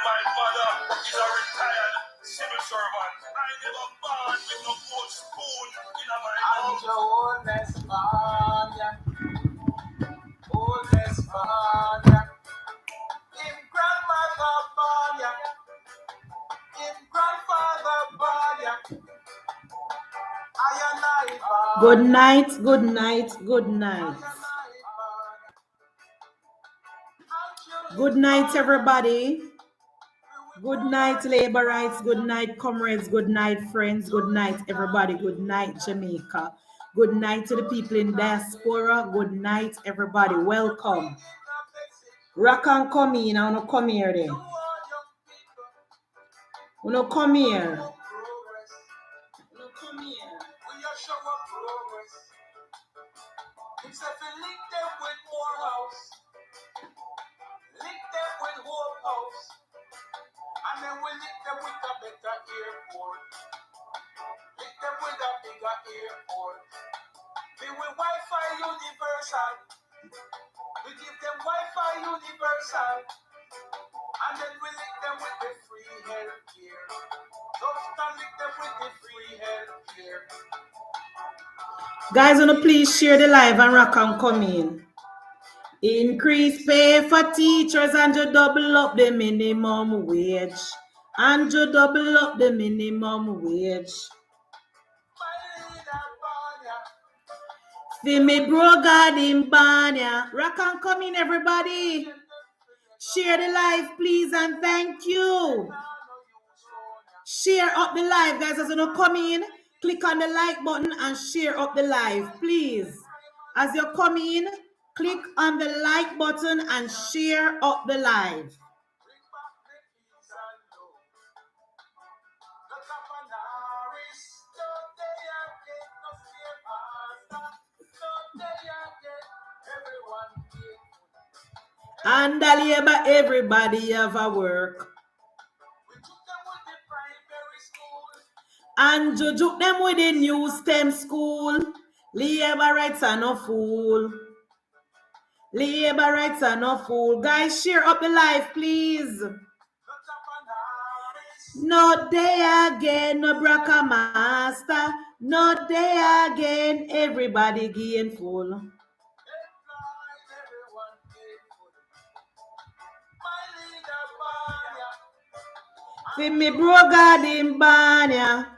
my father is a retired civil servant. I never born with no gold spoon in my mouth. I'm your oldest father. Oldest father. In grandmother father. In grandfather father. Good night, good night, good night. Good night, everybody. Good night, labor rights. Good night, comrades. Good night, friends. Good night, everybody. Good night, Jamaica. Good night to the people in Diaspora. Good night, everybody. Welcome. Rock and come in. I want to come here then. I want to come here. It's if you link them with more house, link them with whole house, and then we link them with a better airport, link them with a bigger airport. We will Wi-Fi universal, we give them Wi-Fi universal, and then we link them with the free health care. Just link them with the free health care. Guys, wanna please share the live and rock and come in. Increase pay for teachers and you double up the minimum wage. And you double up the minimum wage. For me bro God in Banya. Rock and come in, everybody. Share the live, please, and thank you. Share up the live, guys. As you know, come in, click on the like button and share up the live, please. As you come in, click on the like button and share up the live. And the labor, everybody have a work. And you took them with the new STEM school. Labor rights are no fool. Labor rights are no fool. Guys, share up the live, please. Not there again, no braka master. Not there again, everybody gainful. For me bro God in Banya.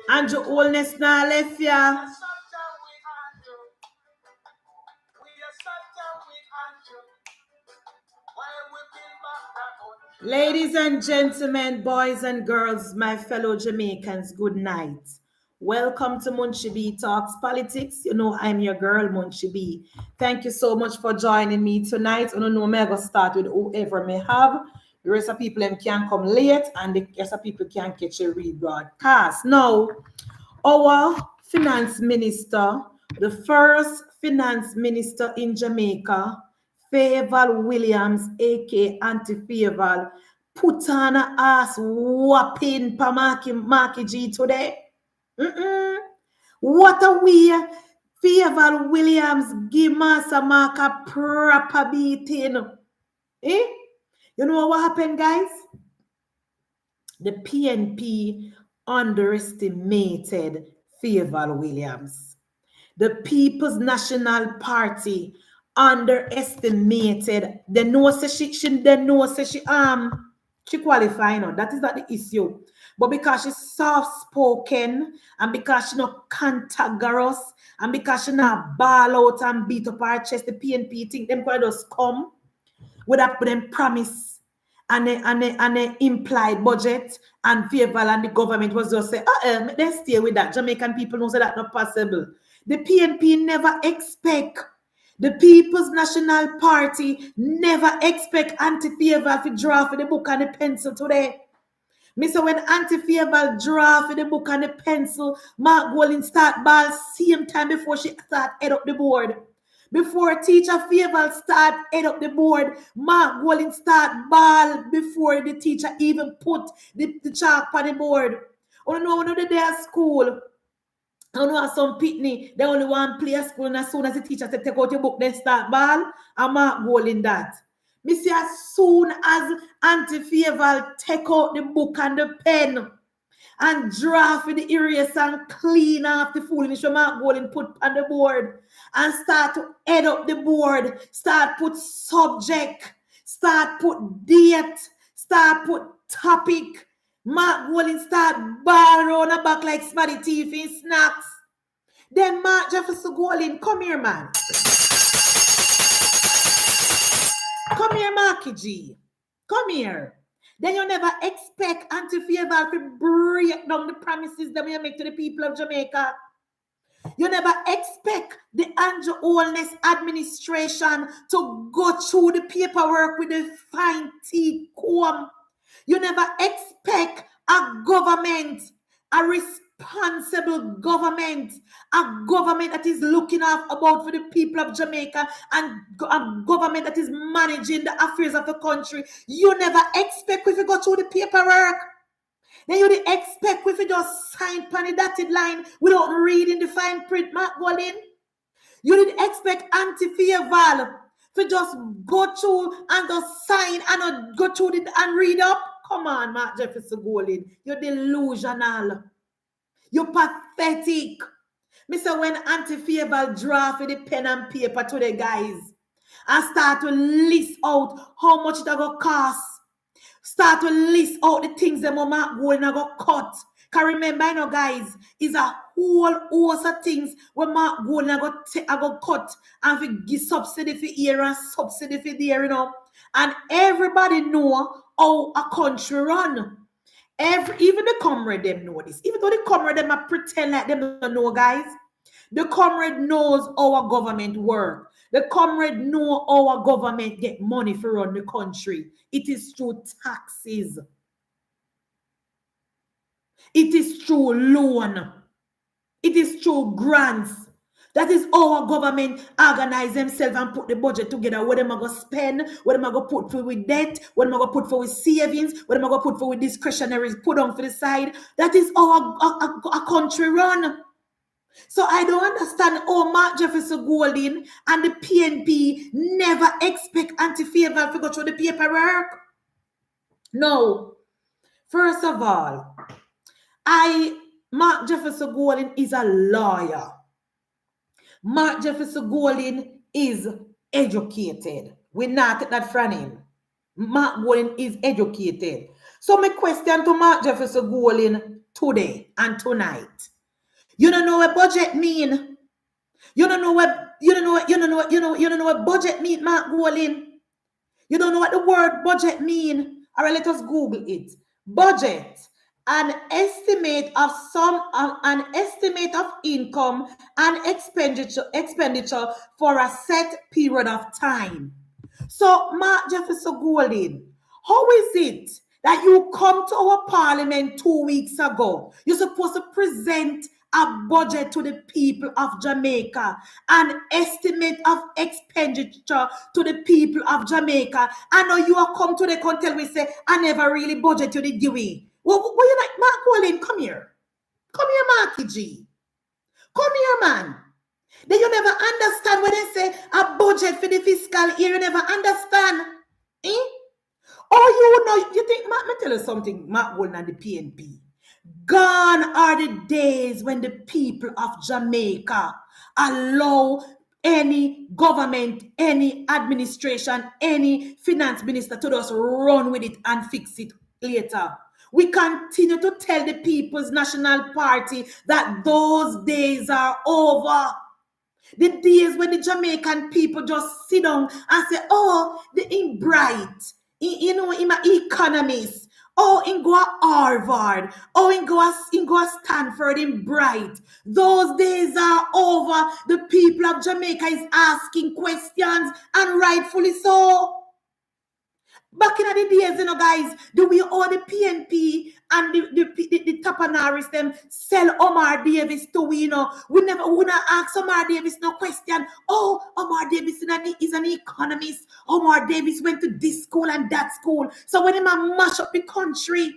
And your oldness now left ya. Ladies and gentlemen, boys and girls, my fellow Jamaicans, good night. Welcome to Munchie B Talks Politics. You know I'm your girl, Munchie B. Thank you so much for joining me tonight. I don't know, I'm going to start with whoever may have. The rest of people can come late and the rest of people can catch a rebroadcast. Now, our finance minister, the first finance minister in Jamaica, Favour Williams, aka Auntie Favour, put on a ass whopping for Marky G today. What a way Favour Williams give Master Mark a proper beating. Eh? You know what happened, guys? The PNP underestimated Favour Williams. The People's National Party underestimated. They know she qualify now. That is not the issue. But because she's soft-spoken and because she's not cantankerous and because she not ball out and beat up her chest, the PNP think them could just come with them promise and an implied budget and Favour and the government was just say, let's stay with that. Jamaican people know that that's not possible. The PNP never expect, the People's National Party never expect Auntie Favour to draw for the book and the pencil today. So when Auntie Favour draw for the book and the pencil, Mark Golding start ball same time before she start head up the board. Before teacher Favour start head up the board, Mark Golding start ball before the teacher even put the chalk on the board. Oh no, the day at school. I know some pitney, they only want play school, and as soon as the teacher say take out your book, they start ball. I'm not goal in that. Me see as soon as Auntie Favor take out the book and the pen and draft with the eraser and clean off the foolishness from Mark Gold and put on the board and start to head up the board, start put subject, start put date, start put topic. Mark Gold start ball around the back like smarty teeth in snacks. Then Mark Jefferson Golding, come here, man. Come here, Marky G. Come here. Then you never expect Auntie Favor to break down the promises that we make to the people of Jamaica. You never expect the Andrew Holness administration to go through the paperwork with a fine teeth comb. You never expect a government, a responsible government, a government that is looking out about for the people of Jamaica, and a government that is managing the affairs of the country. You never expect if you go through the paperwork. Then you didn't expect if you just sign on the dotted line without reading the fine print, Mark Golding. You didn't expect Auntie Favor to just go through and just sign and go through it and read up. Come on, Mark Jefferson Golding. You're delusional. You're pathetic. Mister, when Auntie Favor draft with the pen and paper to the guys and start to list out how much it will cost, start to list out the things that Mark Golding go cut. Can remember, you know, guys, is a whole host of things where Mark Golding go cut and we give subsidy for here and subsidy for there, you know. And everybody know how a country run. Even the comrade them know this. Even though the comrade them pretend like them don't know, guys. The comrade knows our government work. The comrade know our government get money for run the country. It is through taxes. It is through loan. It is through grants. That is our government organize themselves and put the budget together. What am I going to spend? What am I going to put for with debt? What am I going to put for with savings? What am I going to put for with discretionary put on for the side? That is our country run. So I don't understand how Mark Jefferson Golding and the PNP never expect Auntie Favor to go through the paperwork. No. First of all, Mark Jefferson Golding is a lawyer. Mark Jefferson Golding is educated. We not take that from him. Mark Golding is educated. So my question to Mark Jefferson Golding today and tonight. You don't know what budget mean. You don't know what budget mean, Mark Golding. You don't know what the word budget mean. All right, let us Google it. Budget. An estimate of income and expenditure for a set period of time. So, Mark Jefferson Golding, how is it that you come to our parliament 2 weeks ago? You're supposed to present a budget to the people of Jamaica, an estimate of expenditure to the people of Jamaica. I know you are come to the country we say, I never really budget to the Dewey. Well, you like Mark Golding? Come here. Come here, Marky G. Come here, man. Then you never understand when they say a budget for the fiscal year. You never understand. Eh? Or you know, you think, let me tell you something, Mark Golding and the PNP. Gone are the days when the people of Jamaica allow any government, any administration, any finance minister to just run with it and fix it later. We continue to tell the People's National Party that those days are over. The days when the Jamaican people just sit down and say, oh, in bright, in my economist, oh, in go Harvard, oh, in go Stanford, in bright. Those days are over. The people of Jamaica is asking questions, and rightfully so. Back in the days, you know, guys, do we all the PNP and the Tapanaris them sell Omar Davis to we, you know? We never wanna ask Omar Davis no question. Oh, Omar Davis is an economist. Omar Davis went to this school and that school. So when him mash up the country,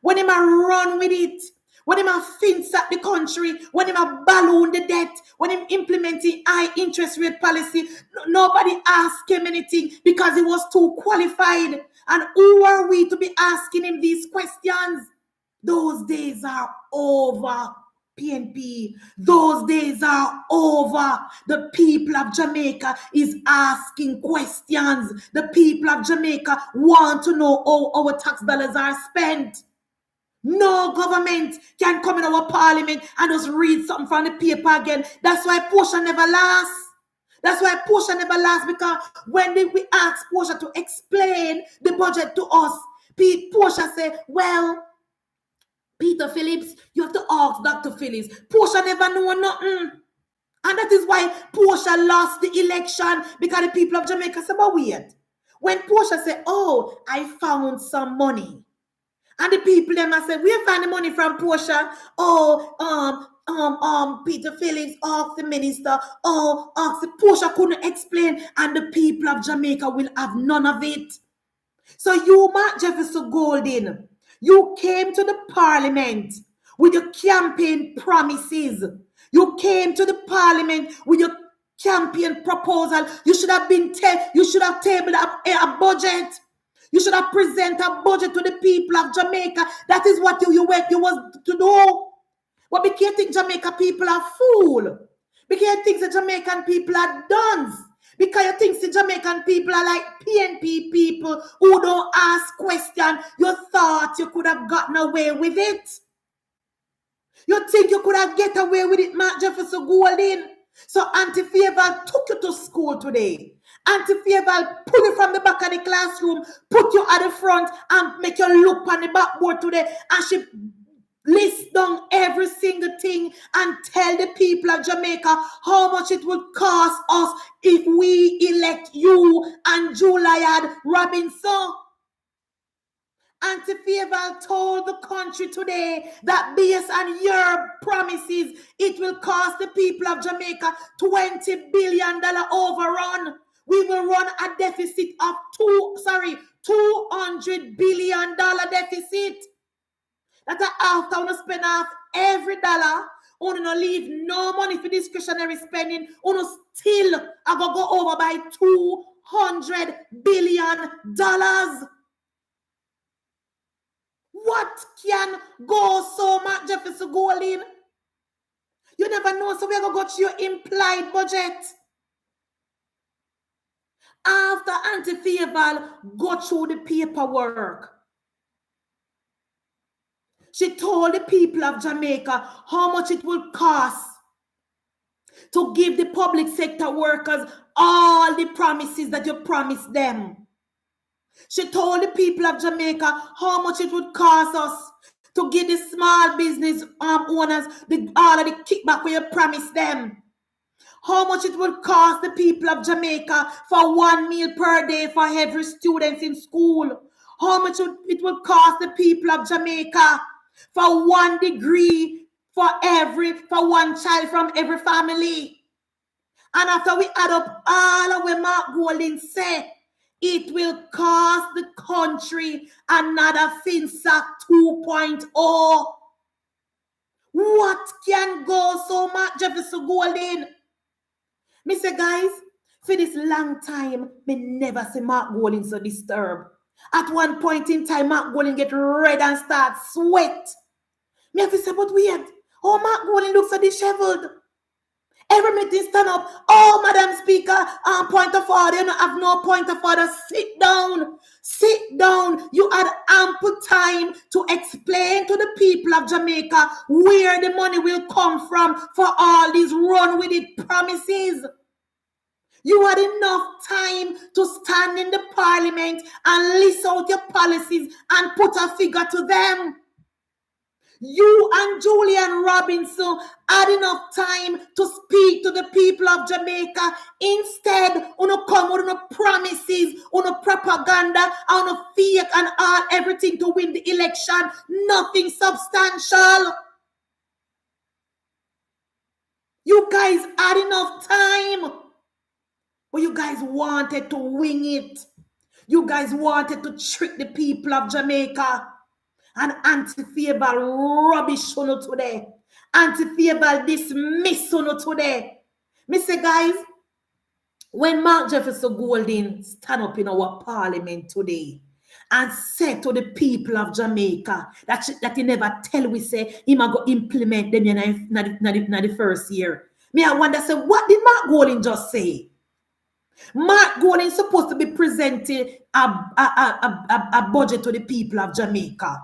when him run with it, when him a fence at the country, when him a balloon the debt, when him implementing high interest rate policy, nobody asked him anything because he was too qualified. And who are we to be asking him these questions? Those days are over, PNP. Those days are over. The people of Jamaica is asking questions. The people of Jamaica want to know how our tax dollars are spent. No government can come in our parliament and just read something from the paper again. That's why Portia never lasts. That's why Portia never lasts, because when we ask Portia to explain the budget to us, Portia said, well, Peter Phillips, you have to ask Dr. Phillips. Portia never know nothing. And that is why Portia lost the election, because the people of Jamaica said, but wait. When Portia said, oh, I found some money. And the people them said, we find the money from Portia. Oh, Peter Phillips asked the minister. Oh, asked the Portia couldn't explain, and the people of Jamaica will have none of it. So you, Mark Jefferson Golden, you came to the parliament with your campaign promises. You came to the parliament with your campaign proposal. You should have tabled a budget. You should have presented a budget to the people of Jamaica. That is what you was to do. But because you think Jamaica people are fool. Because you think the Jamaican people are dunce. Because you think the Jamaican people are like PNP people who don't ask questions. You thought you could have gotten away with it. You think you could have get away with it, Mark Jefferson Golden. So Auntie Favor took you to school today. Auntie Favor pull you from the back of the classroom, put you at the front, and make you look on the backboard today. And she list down every single thing and tell the people of Jamaica how much it would cost us if we elect you and Juliad Robinson. Auntie Favor told the country today that based on your promises, it will cost the people of Jamaica $20 billion overrun. We will run a deficit of $200 billion deficit. That after we spend off every dollar, we don't leave no money for discretionary spending. We still go over by $200 billion. What can go so much, Jefferson Golden? You never know, so we're going to go to your implied budget. After Auntie Favor go through the paperwork, she told the people of Jamaica how much it will cost to give the public sector workers all the promises that you promised them. She told the people of Jamaica how much it would cost us to give the small business owners all of the kickback we promised them. How much it would cost the people of Jamaica for 1 meal per day for every student in school. How much it would cost the people of Jamaica for 1 degree for one child from every family. And after we add up all of what Mark Golden said, it will cost the country another FinSac 2.0. What can go so much, Jefferson Golden? Me say, guys, for this long time, me never see Mark Golden so disturbed. At one point in time, Mark Golden get red and start sweat. Me have to say, but weird. Oh, Mark Golden looks so disheveled. Every meeting stand up. Oh, Madam Speaker, point of order. You don't have no point of order. Sit down. Sit down. You had ample time to explain to the people of Jamaica where the money will come from for all these run with it promises. You had enough time to stand in the parliament and list out your policies and put a figure to them. You and Julian Robinson had enough time to speak to the people of Jamaica. Instead, you come with no promises, no propaganda, no fake and everything to win the election. Nothing substantial. You guys had enough time. But you guys wanted to wing it. You guys wanted to trick the people of Jamaica. And anti-favor rubbish on today. Anti-favor dismiss on today. Me say, guys, when Mark Jefferson Golden stand up in our parliament today and said to the people of Jamaica that he never tell we say he might go implement them in the first year. Me, I wonder, say, what did Mark Golden just say? Mark Golden is supposed to be presenting a budget to the people of Jamaica.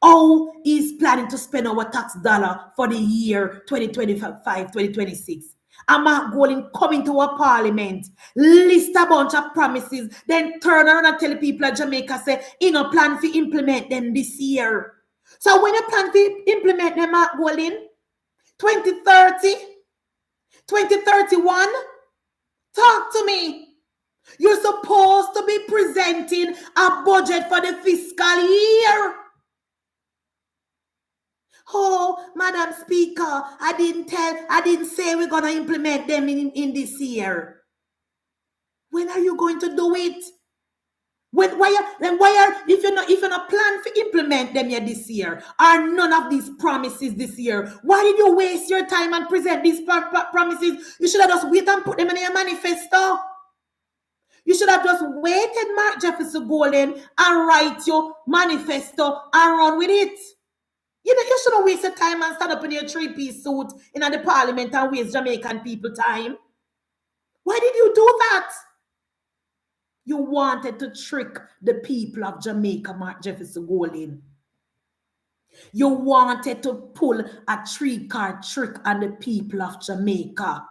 How he's planning to spend our tax dollar for the year 2025-2026. And Mark Golden coming to our parliament, list a bunch of promises, then turn around and tell the people of Jamaica, say, he no plan to implement them this year. So when you plan to implement them, Mark Golden, 2030, 2031, talk to me. You're supposed to be presenting a budget for the fiscal year. Oh, Madam Speaker, I didn't say we're going to implement them in this year. When are you going to do it? If you're not plan to implement them yet this year, are none of these promises this year? Why did you waste your time and present these promises? You should have just waited and put them in your manifesto. You should have just waited, Mark Jefferson Golden, and write your manifesto and run with it. You shouldn't waste your time and stand up in your three-piece suit in the parliament and waste Jamaican people time. Why did you do that? You wanted to trick the people of Jamaica, Mark Jefferson Golden. You wanted to pull a three-card trick on the people of Jamaica.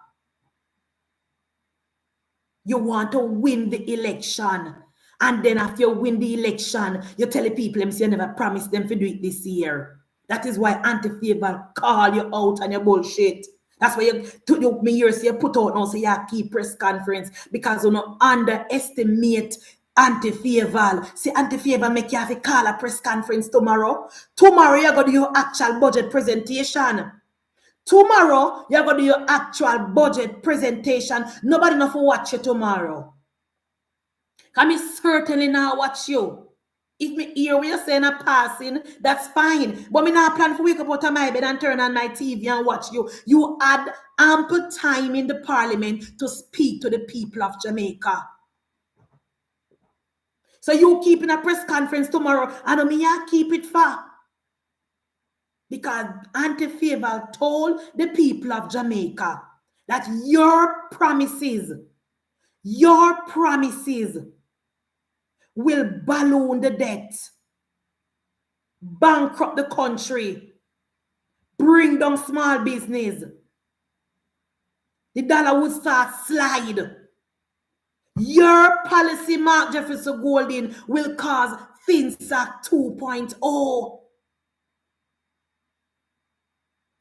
You want to win the election. And then after you win the election, you tell the people you never promised them to do it this year. That is why anti-favor call you out on your bullshit. That's why you put out now, say you keep press conference because you don't underestimate anti-favor. See, anti-favor make you have to call a press conference tomorrow. Tomorrow you're going to do your actual budget presentation. Tomorrow, you're going to do your actual budget presentation. Nobody enough to watch you tomorrow. Can me certainly not watch you. If me hear what you're saying a passing, that's fine. But me not plan to wake up out of my bed and turn on my TV and watch you. You had ample time in the parliament to speak to the people of Jamaica. So you keeping a press conference tomorrow, and me keep it far. Because anti-favor told the people of Jamaica that your promises will balloon the debt, bankrupt the country, bring down small business. The dollar would start slide. Your policy, Mark Jefferson Golden, will cause FinSac 2.0.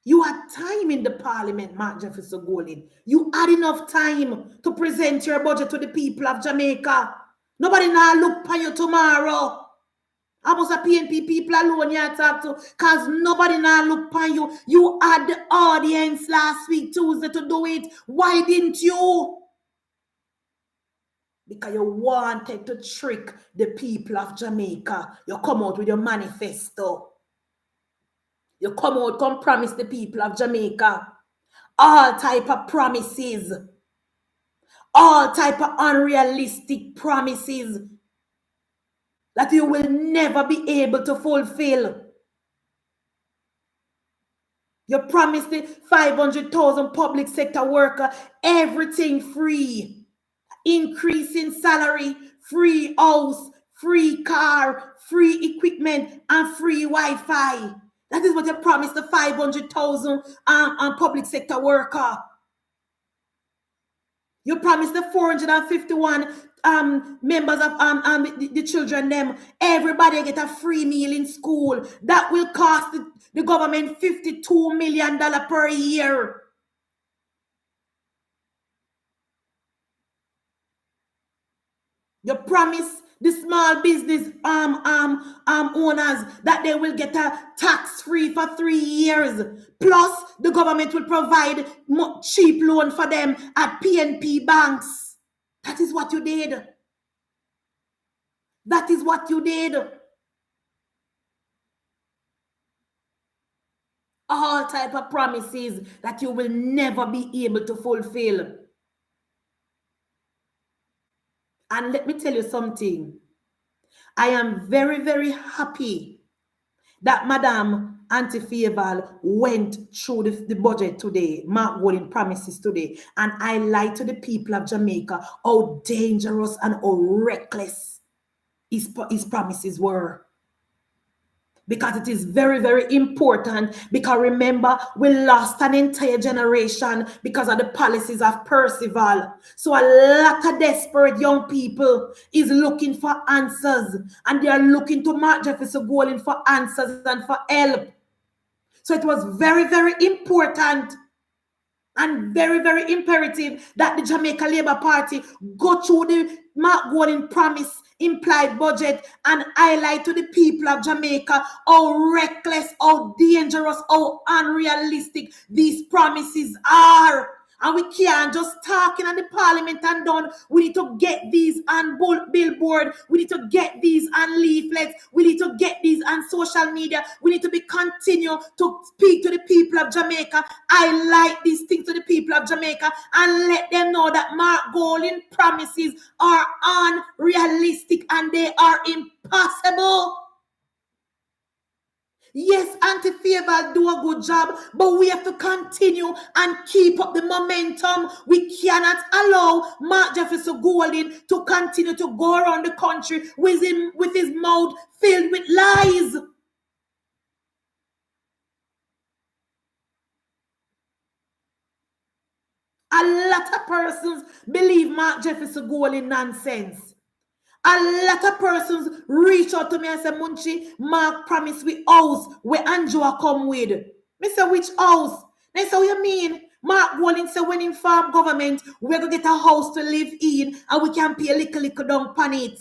You had time in the parliament, Mark Jefferson Golden. You had enough time to present your budget to the people of Jamaica. Nobody now look for you tomorrow. I must have PNP people alone you talk to, because nobody now look for you. You had the audience last week, Tuesday, to do it. Why didn't you? Because you wanted to trick the people of Jamaica. You come out with your manifesto. You come promise the people of Jamaica all type of promises, all type of unrealistic promises that you will never be able to fulfill. You promised the 500,000 public sector worker everything free, increase in salary, free house, free car, free equipment, and free Wi-Fi. That is what you promised the 500,000 public sector worker. You promised the 451 members of the children them. Everybody get a free meal in school. That will cost the government $52 million per year. You promise the small business owners that they will get a tax-free for 3 years. Plus, the government will provide cheap loan for them at PNP banks. That is what you did. That is what you did. all type of promises that you will never be able to fulfill. And let me tell you something. I am very, very happy that Madam Auntie Faval went through the budget today, Mark Golding promises today, and I lied to the people of Jamaica how dangerous and how reckless his promises were. Because it is very, very important. Because remember, we lost an entire generation because of the policies of Percival. So a lot of desperate young people is looking for answers. And they are looking to Mark Jefferson Golding for answers and for help. So it was very, very important and very, very imperative that the Jamaica Labour Party go through the Mark Golding promise implied budget and highlight to the people of Jamaica how reckless, how dangerous, how unrealistic these promises are. And we can't just talking at the parliament and done. We need to get these on billboard. We need to get these on leaflets. We need to get these on social media. We need to be continue to speak to the people of Jamaica. I like these things to the people of Jamaica and let them know that Mark Golding promises are unrealistic and they are impossible. Yes, Auntie Faval do a good job, but we have to continue and keep up the momentum. We cannot allow Mark Jefferson Golding to continue to go around the country with his mouth filled with lies. A lot of persons believe Mark Jefferson Golding nonsense. A lot of persons reach out to me and say, Munchi, Mark promised we house where Angela come with. Me say, which house? They say, what you mean? Mark Golding say, when in farm government, we're going to get a house to live in and we can pay a little down upon it.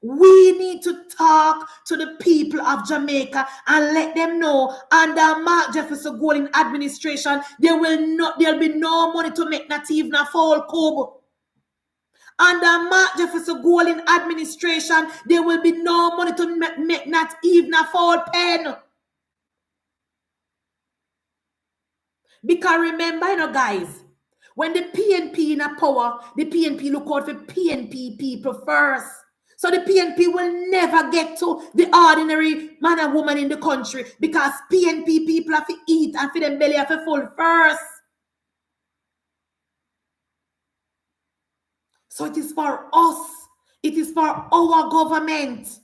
We need to talk to the people of Jamaica and let them know under Mark Jefferson Golding administration, there'll be no money to make not even a foul cob. Under Mark Jefferson Golding administration, there will be no money to make not even a foul pen. Because remember, guys, when the PNP in a power, the PNP look out for PNP people first. So the PNP will never get to the ordinary man and woman in the country because PNP people have to eat and for them belly have to full first. So it is for us. It is for our government.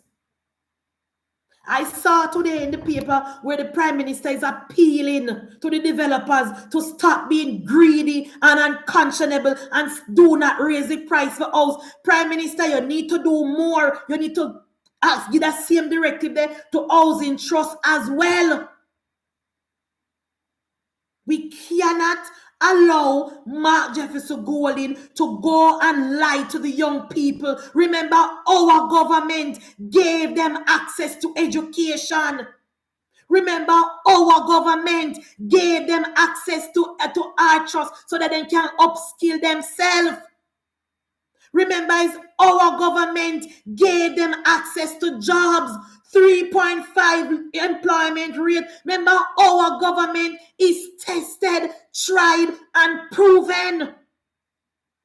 I saw today in the paper where the Prime Minister is appealing to the developers to stop being greedy and unconscionable and do not raise the price for house. Prime Minister, you need to do more. You need to give the same directive there to housing trust as well. We cannot allow Mark Jefferson Golding to go and lie to the young people. Remember, our government gave them access to education. Remember, our government gave them access to our trust so that they can upskill themselves. Remember, our government gave them access to jobs. 3.5 employment rate. Remember, our government is tested, tried, and proven.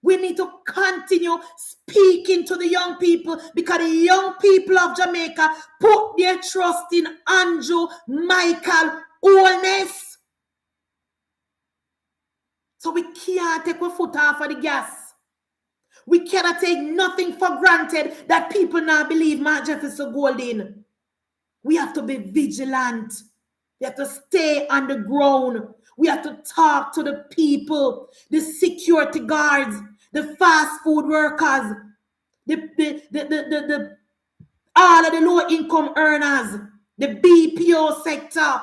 We need to continue speaking to the young people because the young people of Jamaica put their trust in Andrew Michael Holness. So we can't take our foot off of the gas. We cannot take nothing for granted that people now believe Mark Jefferson Golding. We have to be vigilant. We have to stay on the ground. We have to talk to the people, the security guards, the fast food workers, all of the low income earners, the BPO sector,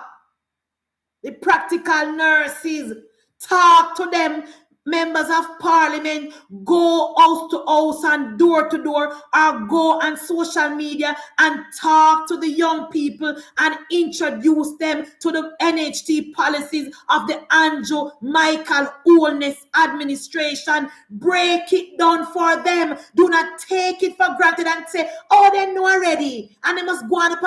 the practical nurses. Talk to them. members of parliament go house to house and door to door, or go on social media and talk to the young people and introduce them to the NHT policies of the Andrew Michael Holness administration. Break it down for them. Do not take it for granted and say, oh, they know already, and they must go on up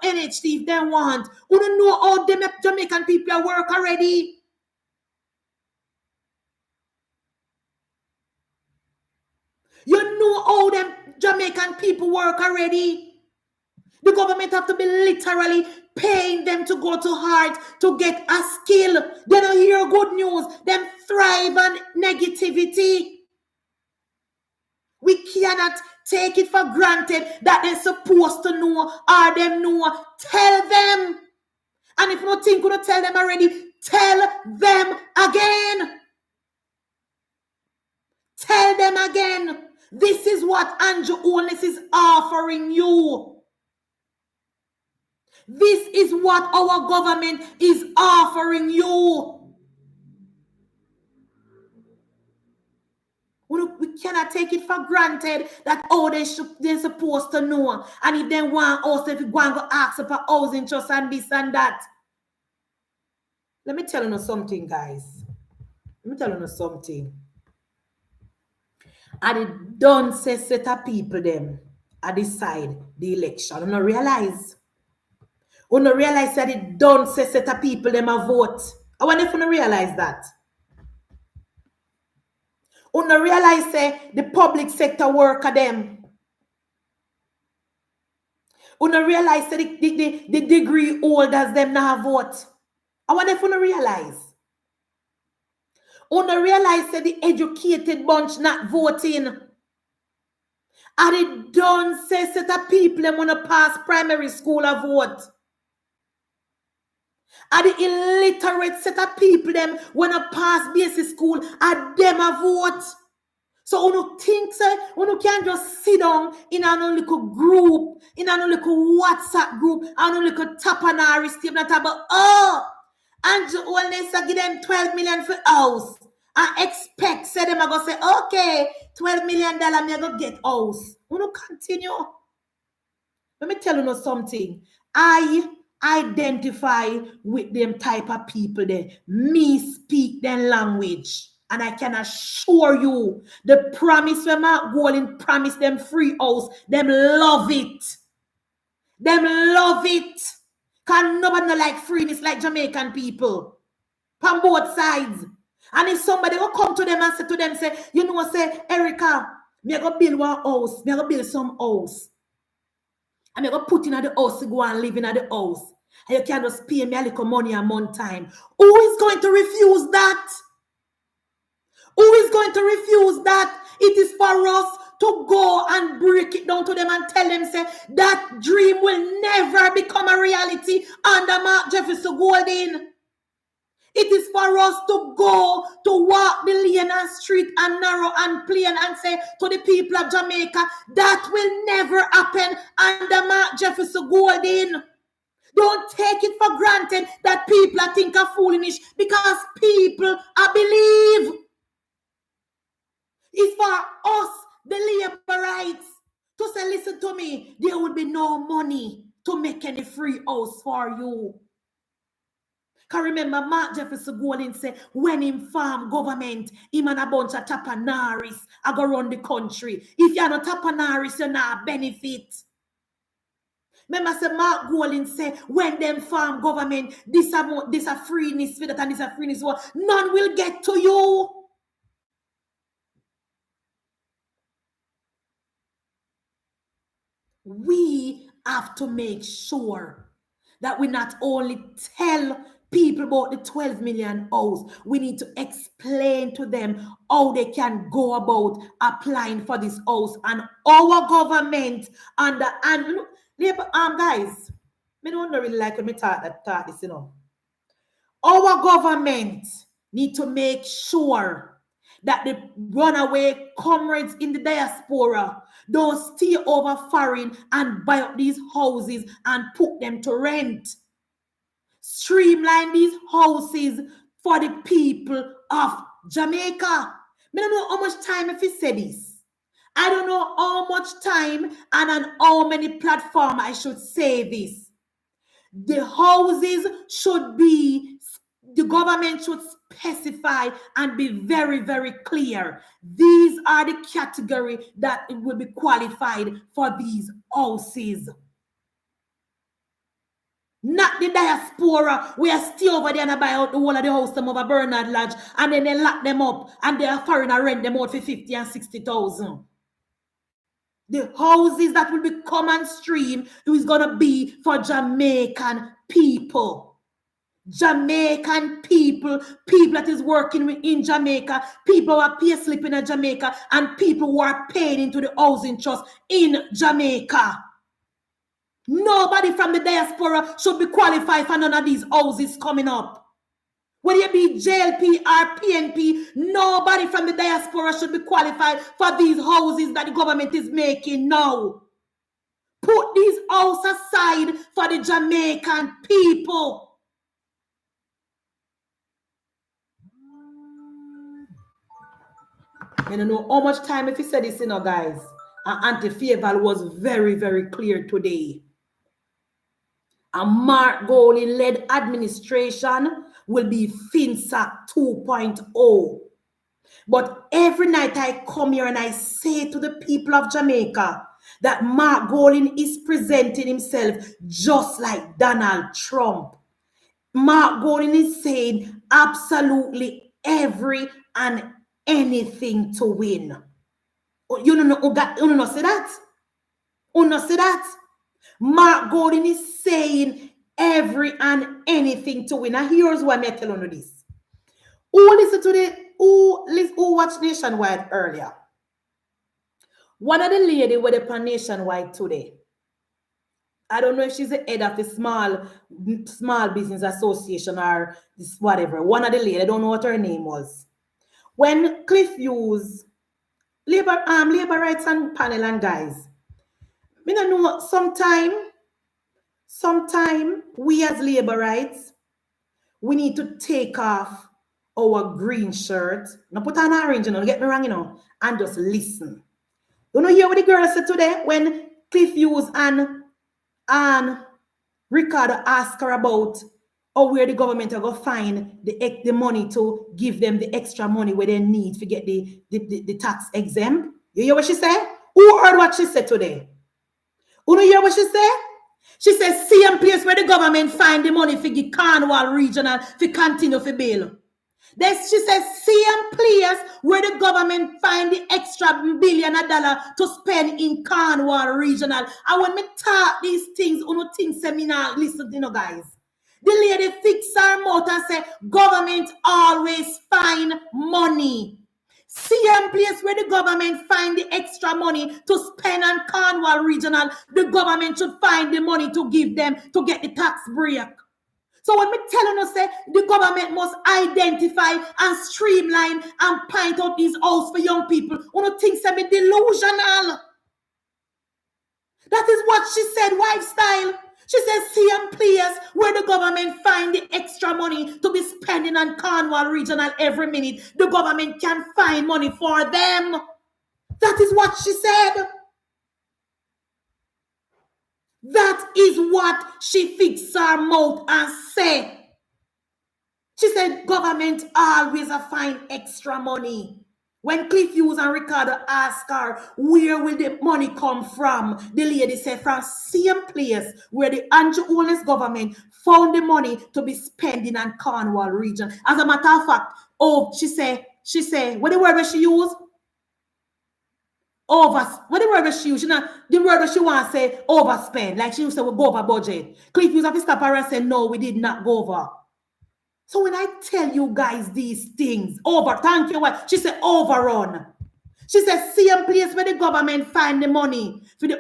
NHT if they want. You don't know how them Jamaican people work already. You know how them Jamaican people work already. The government have to be literally paying them to go to heart to get a skill. They don't hear good news. Them thrive on negativity. We cannot take it for granted that they're supposed to know or them know. Tell them. And if you don't think you don't tell them already, tell them again. Tell them again. This is what Andrew Holness is offering you. This is what our government is offering you. We cannot take it for granted that they're supposed to know. And if they want us, if you go and go ask for housing trust and this and that. Let me tell you something, guys. Let me tell you something. And it don't say set of people them I decide the election. You don't realize. You don't realize that it don't say set of people them a vote. I wonder if you don't realize that. You don't realize say the public sector worker them. You don't realize say the degree holders them now vote. I wonder if you don't realize. You don't realize say the educated bunch not voting. And it don't say set of people them want to pass primary school a vote. And the illiterate set of people them want to pass basic school and them a vote. So you don't think say you can't just sit down in a little group, in a little WhatsApp group, and a little tapanari step that about Andrew Holness give them 12 million for house. I expect say them are gonna say, okay, $12 million me gonna get house. We don't continue. Let me tell you something. I identify with them type of people there. Me speak their language. And I can assure you, the promise when Mark Golding promise them free house, them love it. Them love it. Because nobody no like freeness like Jamaican people. From both sides. And if somebody will come to them and say to them, say, you know, say, Erica, me go build one house. Me go build some house. And me go put in the house to go and live in the house. And you can just pay me a little money a month time. Who is going to refuse that? Who is going to refuse that? It is for us to go and break it down to them and tell them, say, that dream will never become a reality under Mark Jefferson Golding. It is for us to go to walk the lane and street and narrow and plain and say to the people of Jamaica, that will never happen under Mark Jefferson Golding. Don't take it for granted that people think are foolish because people are believe. It's for us, the laborites, to say, listen to me, there will be no money to make any free house for you. Because remember, Mark Jefferson Golding said, when him farm government, him and a bunch of tapanaris are going to run the country. If you're not tapanaris, you're not benefit. Remember, say Mark Golding said, when them farm government, this a freeness for that and this a freeness for none will get to you. We have to make sure that we not only tell people about the 12 million house, we need to explain to them how they can go about applying for this house. And our government and guys, I don't really like when me talk this, you know. Our government need to make sure that the runaway comrades in the diaspora don't stay over foreign and buy up these houses and put them to rent. Streamline these houses for the people of Jamaica. I don't know how much time if he said this. I don't know how much time and on how many platforms I should say this. The houses should be, the government should specify and be very, very clear. These are the category that will be qualified for these houses. Not the diaspora. We are still over there and buy out the whole of the house them over Bernard Lodge and then they lock them up and they are foreigner rent them out for 50 and 60,000. The houses that will be common stream is going to be for Jamaican people. Jamaican people, people that is working in Jamaica, people who are pay slip in Jamaica, and people who are paying into the housing trust in Jamaica. Nobody from the diaspora should be qualified for none of these houses coming up. Whether you be JLP or PNP, nobody from the diaspora should be qualified for these houses that the government is making now. Put these houses aside for the Jamaican people. I don't know how much time if you said this, guys. Auntie Faval was very, very clear today. A Mark Goley-led administration will be FinSAC 2.0. But every night I come here and I say to the people of Jamaica that Mark Goley is presenting himself just like Donald Trump. Mark Goley is saying absolutely every and anything to win. You know see that? You know see that? Mark Goley is saying every and anything to win. And here's why I'm telling you this. Who watched Nationwide earlier? One of the ladies with the Nationwide today. I don't know if she's the head of the small business association or this whatever. One of the ladies, I don't know what her name was. When Cliff Hughes, labor rights and panel and guys, I don't know, sometime we as labor rights, we need to take off our green shirt. Now put on orange, don't get me wrong, and just listen. You know, hear what the girl said today when Cliff Hughes and Ricardo asked her about where the government are going to find the money to give them the extra money where they need to get the tax exempt. You hear what she said? Who heard what she said today? You know hear what she said? She said, same place where the government find the money for the Cornwall regional to continue for bail. She says, same place where the government find the extra $1 billion to spend in Cornwall regional. And when me talk these things, think seminar, listen, guys. The lady fix her mouth and say, government always find money. Same place where the government find the extra money to spend on Cornwall regional, the government should find the money to give them to get the tax break. So when me telling you, say, the government must identify and streamline and point out these houses for young people, you think say me delusional. That is what she said, wife style. She says, same place where the government find the extra money to be spending on Cornwall regional every minute, the government can find money for them. That is what she said. That is what she fixed her mouth and said. She said, government always find extra money. When Cliff Hughes and Ricardo asked her, where will the money come from? The lady said, from same place where the Andrew Holness government found the money to be spending on Cornwall region. As a matter of fact, she said, what the word that she used? What the word that she used? The word that she want to say, overspend. Like she used to say, we'll go over budget. Cliff Hughes have to stop her and say, no, we did not go over. So when I tell you guys these things, thank you, she said overrun. She said same place where the government find the money for the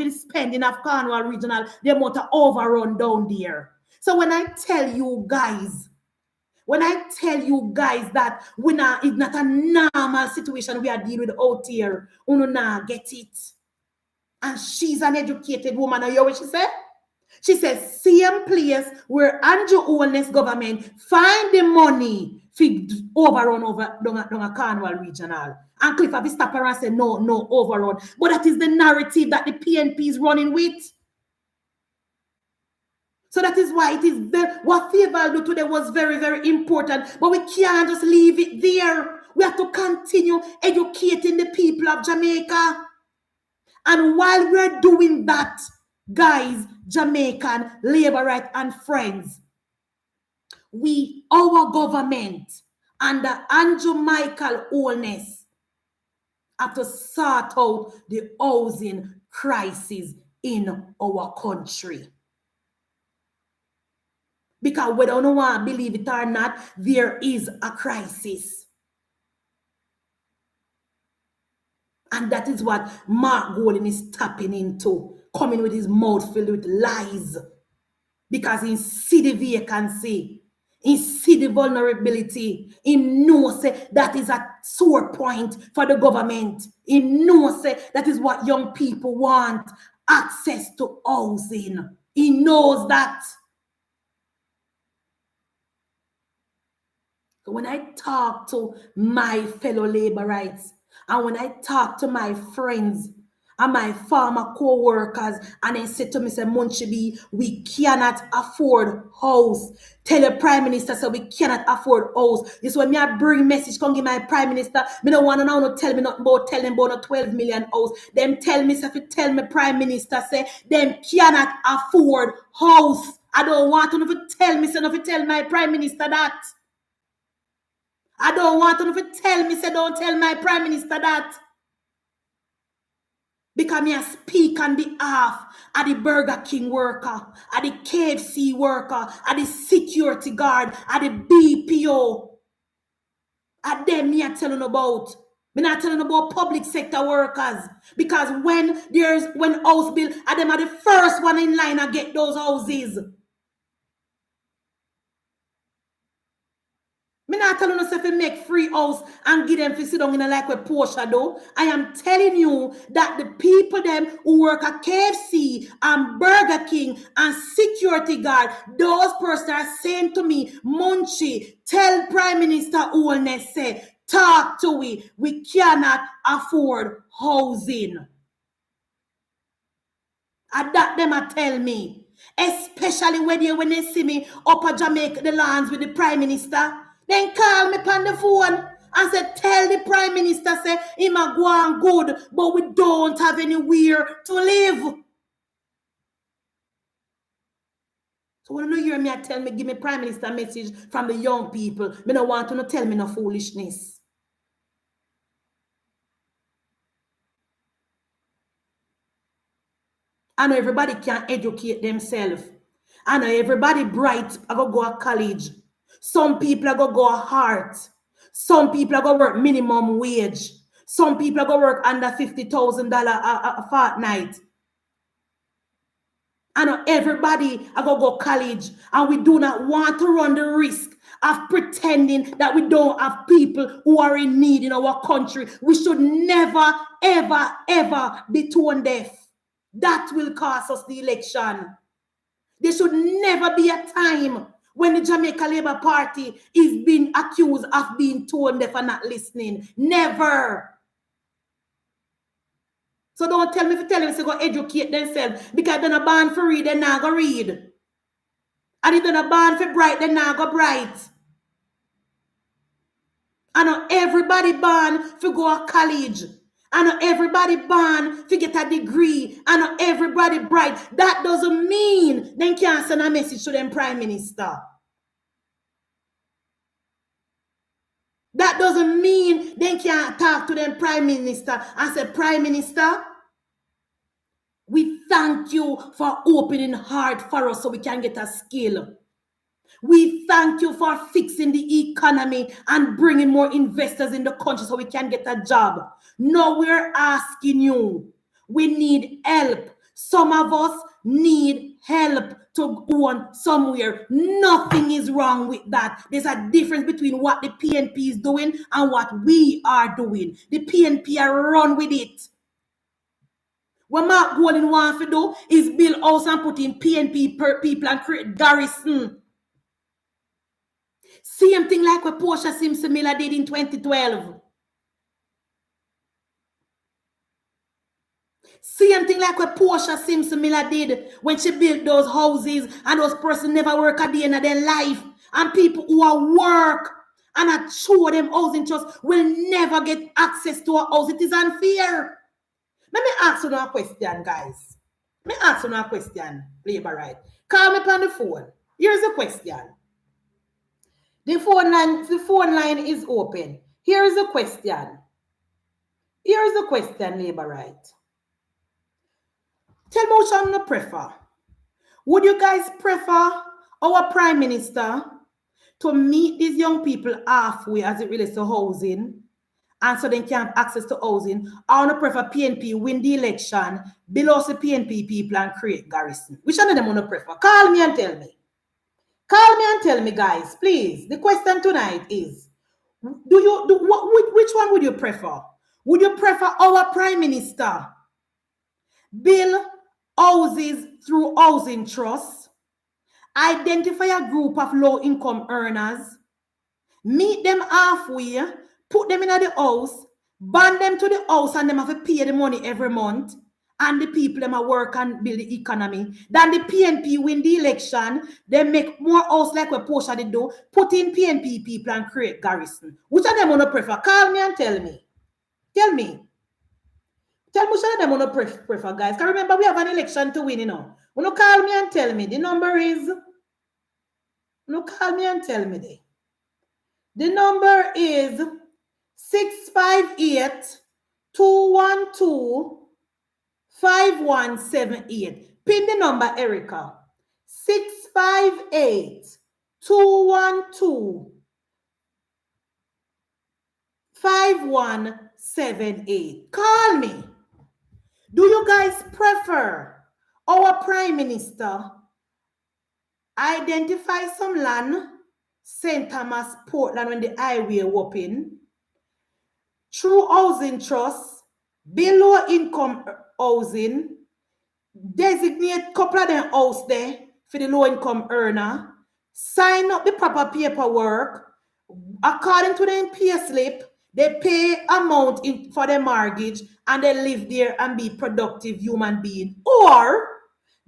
spending of Cornwall regional, the amount of overrun down there. So when I tell you guys that it's not a normal situation we are dealing with out here, you nah get it. And she's an educated woman. You hear what she said? She says, same place where Andrew Holness government find the money overrun over down a Cornwall regional. And Cliff have stop around and say no overrun. But that is the narrative that the PNP is running with. So that is why it is what Favor do today was very, very important. But we can't just leave it there. We have to continue educating the people of Jamaica. And while we're doing that, guys, Jamaican, labor right and friends, our government under Andrew Michael Holness have to sort out the housing crisis in our country. Because we don't want to believe it or not, there is a crisis. And that is what Mark Golden is tapping into, coming with his mouth filled with lies. Because he see the vacancy, he see the vulnerability, he knows that is a sore point for the government. He knows that is what young people want, access to housing. He knows that. So when I talk to my fellow laborites, and when I talk to my friends and my farmer co-workers, and they say to me, say, Munchibi, we cannot afford house. Tell the Prime Minister, so we cannot afford house. This when me I bring message, come give my Prime Minister. Me no want to now no tell me not about tell them about no 12 million house. Them tell me, so if you tell me Prime Minister, say, them cannot afford house. I don't want to tell me, so if you tell my Prime Minister that. I don't want to tell me, say, don't tell my Prime Minister that. Because me I speak on behalf of the Burger King worker, of the KFC worker, of the security guard, of the BPO. Of them me I telling about. Me not telling about public sector workers. Because when house bill, and them are the first one in line to get those houses. Me not telling you if you make free house and give them to sit down in a like a Porsche though. I am telling you that the people them who work at KFC and Burger King and security guard, those persons are saying to me, Munchie, tell Prime Minister Holness, say, talk to we cannot afford housing. And that them a tell me. Especially when they see me up at Jamaica, the lands with the Prime Minister. Then call me on the phone and say, tell the Prime Minister, say, him a go on good, but we don't have anywhere to live. So when you hear me, tell me, give me Prime Minister message from the young people. Me don't want to tell me no foolishness. I know everybody can educate themselves. I know everybody bright I go to college. Some people are going to go hard. Some people are going to work minimum wage. Some people are going to work under $50,000 a fortnight. I know everybody are going to go college. And we do not want to run the risk of pretending that we don't have people who are in need in our country. We should never, ever, ever be tone deaf. That will cost us the election. There should never be a time when the Jamaica Labour Party is being accused of being tone deaf and not listening. Never. So don't tell me if you tell them to go educate themselves because they're not born for read, they're not going to read. And if they're not born for bright, they're not going to bright. I know everybody born for go to college. I know everybody born to get a degree. I know everybody bright. That doesn't mean they can't send a message to them Prime Minister. That doesn't mean they can't talk to them Prime Minister and say, Prime Minister, we thank you for opening hard for us so we can get a skill. We thank you for fixing the economy and bringing more investors in the country so we can get a job. No, we're asking you. We need help. Some of us need help to go on somewhere. Nothing is wrong with that. There's a difference between what the PNP is doing and what we are doing. The PNP are run with it. What Mark Golden wants to do is build house and put in PNP per people and create Garrison. Same thing like what Portia Simpson Miller did in 2012. Same thing like what Portia Simpson Miller did when she built those houses and those persons never work a day in their life. And people who are work and are show them housing trust will never get access to a house. It is unfair. Let me ask you a question, guys. Let me ask you a question, Labor Right. Call me on the phone. Here's the question. The phone line is open. Here is the question. Here is the question, Labor Right. Tell me which one you prefer. Would you guys prefer our Prime Minister to meet these young people halfway as it relates to housing, and so they can have access to housing? I want to prefer PNP win the election, below the PNP people and create Garrison. Which one of them want to prefer? Call me and tell me. Call me and tell me, guys, please. The question tonight is, which one would you prefer? Would you prefer our Prime Minister build houses through housing trusts, identify a group of low-income earners, meet them halfway, put them in the house, band them to the house, and them have to pay the money every month, and the people them a work and build the economy? Then the PNP win the election, they make more house like what Portia did do, put in PNP people and create Garrison. Which of them want to prefer? Call me and tell me. Tell me. Tell me which of them want to prefer, guys. Because remember, we have an election to win, you know. When you call me and tell me, the number is, when you call me and tell me, the number is 658-212-5178. Pin the number, Erica. 658-212-5178. Call me. Do you guys prefer our Prime Minister identify some land, St. Thomas, Portland, when the highway open, through housing trusts, below income housing, designate couple of them house there for the low income earner, sign up the proper paperwork, according to the pay slip, they pay amount for their mortgage and they live there and be productive human being. Or,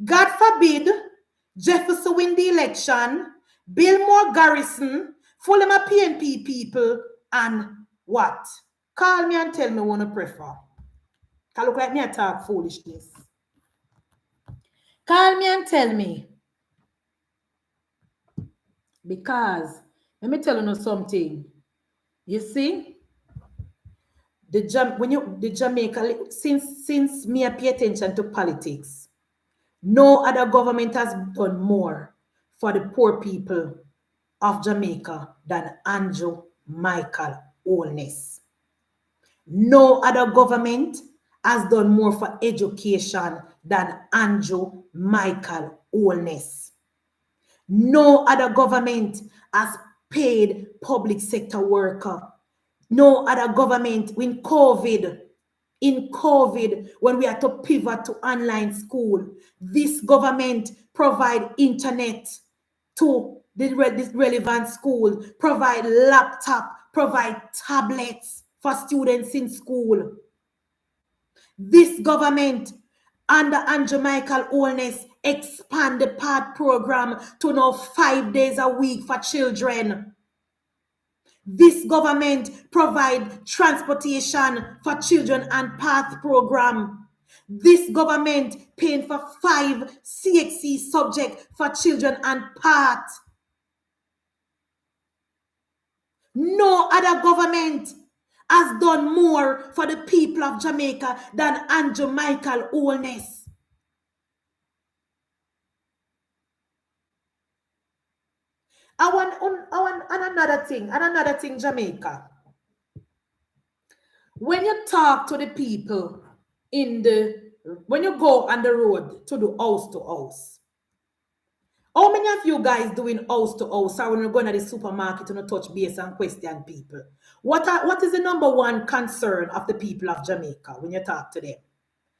God forbid, Jefferson win the election, build more Garrison, full of my PNP people, and what? Call me and tell me what you prefer. Can look like me I talk foolishness. Call me and tell me. Because, let me tell you something. You see? The Jamaica, since me I pay attention to politics, no other government has done more for the poor people of Jamaica than Andrew Michael Holness. No other government has done more for education than Andrew Michael Holness. No other government has paid public sector worker. No other government in COVID, when we had to pivot to online school, this government provide internet to the relevant school, provide laptop, provide tablets for students in school. This government under Andrew Michael Holness expand the PAD program to now 5 days a week for children. This government provide transportation for children and PATH program. This government paying for 5 CXC subjects for children and PATH. No other government has done more for the people of Jamaica than Andrew Michael Holness. I want another thing, Jamaica. When you talk to the people when you go on the road to do house to house, how many of you guys doing house to house or when you're going to the supermarket and touch base and question people? What is the number one concern of the people of Jamaica when you talk to them?